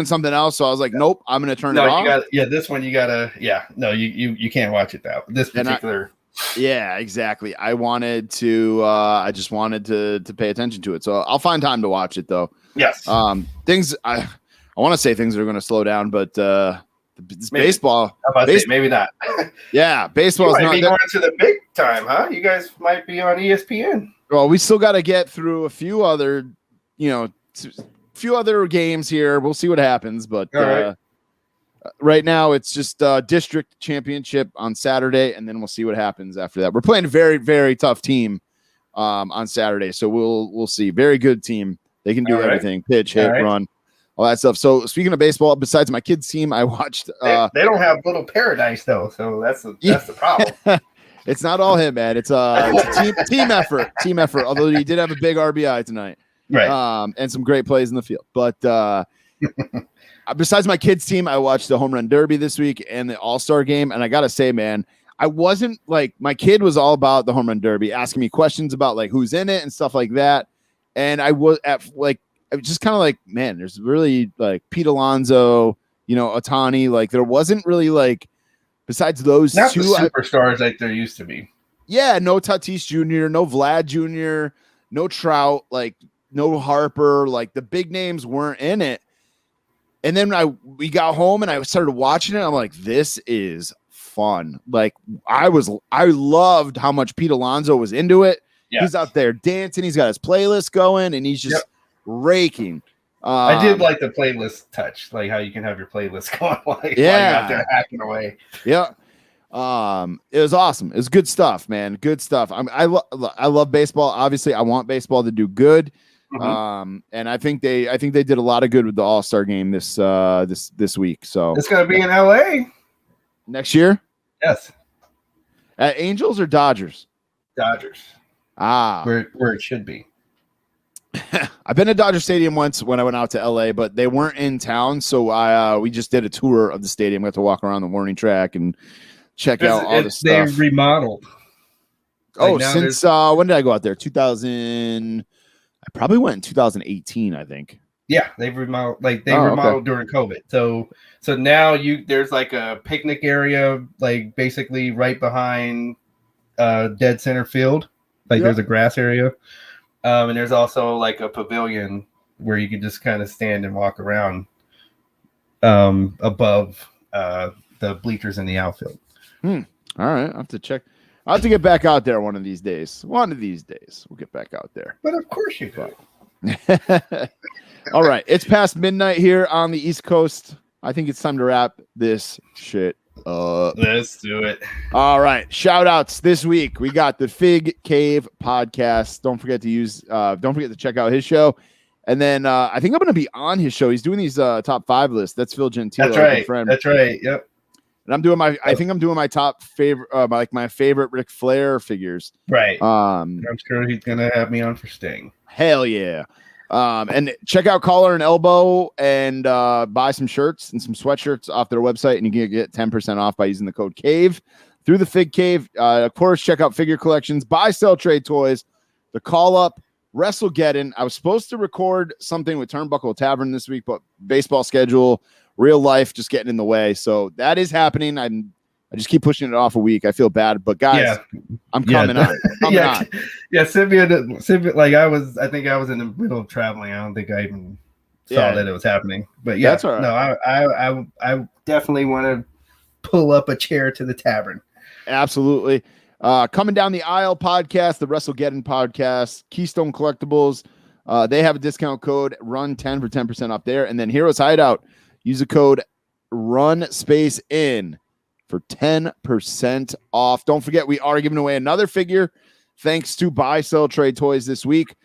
something else, so I was like, nope, I'm gonna turn it off. This one you gotta, you can't watch it though. This particular. Yeah, exactly. I wanted to. I just wanted to pay attention to it, so I'll find time to watch it though. Yes. Things I want to say things are going to slow down, but baseball. Maybe not. Yeah, baseball is not going to the big time, huh? You guys might be on ESPN. Well, we still got to get through a few other, games here. We'll see what happens, but right now it's just district championship on Saturday, and then we'll see what happens after that. We're playing a very, very tough team on Saturday, so we'll see. Very good team. They can do everything: pitch, hit, run, all that stuff. So speaking of baseball, besides my kids' team, I watched. They don't have Little Paradise though, so that's the problem. It's not all him, man. It's a team effort. Team effort. Although he did have a big RBI tonight, right? And some great plays in the field. But besides my kids' team, I watched the Home Run Derby this week and the All-Star Game. And I gotta say, man, I wasn't like, my kid was all about the Home Run Derby, asking me questions about like who's in it and stuff like that. And I was it was just kind of like, man, there's really like Pete Alonso, Otani. Like there wasn't really like besides those not two the superstars like there used to be. Yeah, no Tatis Jr., no Vlad Jr., no Trout, like no Harper. Like the big names weren't in it. And then we got home and I started watching it. I'm like, this is fun. Like I loved how much Pete Alonso was into it. Yeah. He's out there dancing. He's got his playlist going and he's just raking. I did like the playlist touch, like how you can have your playlist going while you're out there hacking away. Yeah. It was awesome. It was good stuff, man. Good stuff. I love baseball. Obviously, I want baseball to do good. Mm-hmm. And I think they did a lot of good with the All-Star game this week. So it's gonna be in LA next year. Yes. At Angels or Dodgers? Dodgers. Where it should be. I've been to Dodger Stadium once when I went out to LA, but they weren't in town, so we just did a tour of the stadium. We had to walk around the warning track and check out all the stuff. They've remodeled. Since when did I go out there? 2000. I probably went in 2018, I think. Yeah, they've remodeled. Like they remodeled during COVID. So now there's like a picnic area, like basically right behind dead center field. Like there's a grass area, and there's also like a pavilion where you can just kind of stand and walk around above the bleachers in the outfield. All right, I have to check. I have to get back out there one of these days. One of these days, we'll get back out there. But of course you could. All right, it's past midnight here on the East Coast. I think it's time to wrap this shit up. Let's do it. All right, shout outs this week. We got the Fig Cave podcast. Don't forget to check out his show. And then I think I'm going to be on his show. He's doing these top 5 lists. That's Phil Gentile. That's right. Friend. That's right. Yep. And I'm doing I think I'm doing my top favorite, my favorite Ric Flair figures. Right. I'm sure he's gonna have me on for Sting. Hell yeah. And check out Collar and Elbow and buy some shirts and some sweatshirts off their website, and you can get 10% off by using the code CAVE through the Fig Cave. Of course, check out Figure Collections, buy, sell, trade toys, the Call Up, WrestleGeddon. I was supposed to record something with Turnbuckle Tavern this week, but baseball schedule, real life just getting in the way. So that is happening. I just keep pushing it off a week. I feel bad, but guys, I'm coming on. Send me like I think I was in the middle of traveling. I don't think I even saw that it was happening. But yeah, that's all right. No, I definitely want to pull up a chair to the tavern. Absolutely. Coming Down the Aisle podcast, the WrestleGeddon podcast, Keystone Collectibles. They have a discount code RUN10 for 10% off there. And then Heroes Hideout. Use the code RUN_IN for 10% off. Don't forget, we are giving away another figure thanks to Buy, Sell, Trade Toys this week.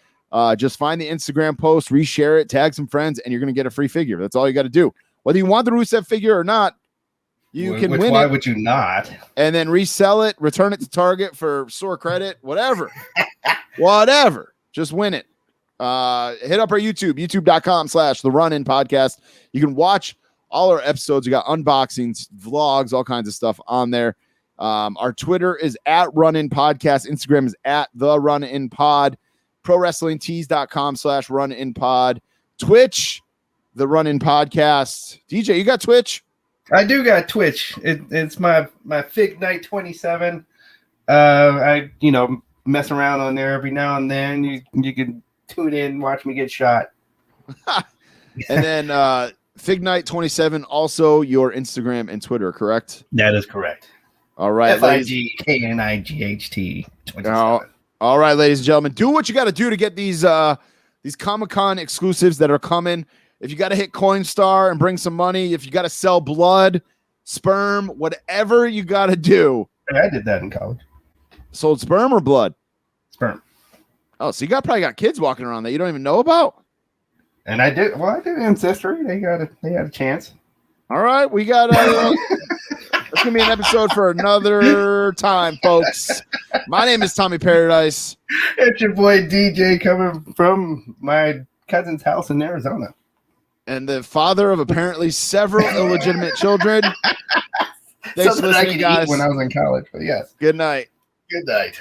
Just find the Instagram post, reshare it, tag some friends, and you're going to get a free figure. That's all you got to do. Whether you want the Rusev figure or not, you can win it. Why would you not? And then resell it, return it to Target for store credit, whatever. Whatever. Just win it. Hit up our youtube.com/The Run In Podcast. You can watch all our episodes. We got unboxings, vlogs, all kinds of stuff on there. Our Twitter is @Run In Podcast. Instagram is @The Run In Pod. ProWrestlingTees.com/Run In Pod. Twitch, The Run In Podcast. DJ, you got Twitch? I do got Twitch. It's my Fig Night 27. I mess around on there every now and then. You can tune in, watch me get shot. And then Fig Night 27, also your Instagram and Twitter, correct? That is correct. All right. FIGKNIGHT 27. All right, ladies and gentlemen, do what you got to do to get these Comic-Con exclusives that are coming. If you got to hit Coinstar and bring some money, if you got to sell blood, sperm, whatever you got to do. I did that in college. Sold sperm or blood? Sperm. Oh, so you probably got kids walking around that you don't even know about? And I did ancestry. They had a chance. All right, we got it's gonna be an episode for another time, folks. My name is Tommy Paradise. It's your boy DJ coming from my cousin's house in Arizona. And the father of apparently several illegitimate children. Thanks for listening, guys. When I was in college, but yes. Good night. Good night.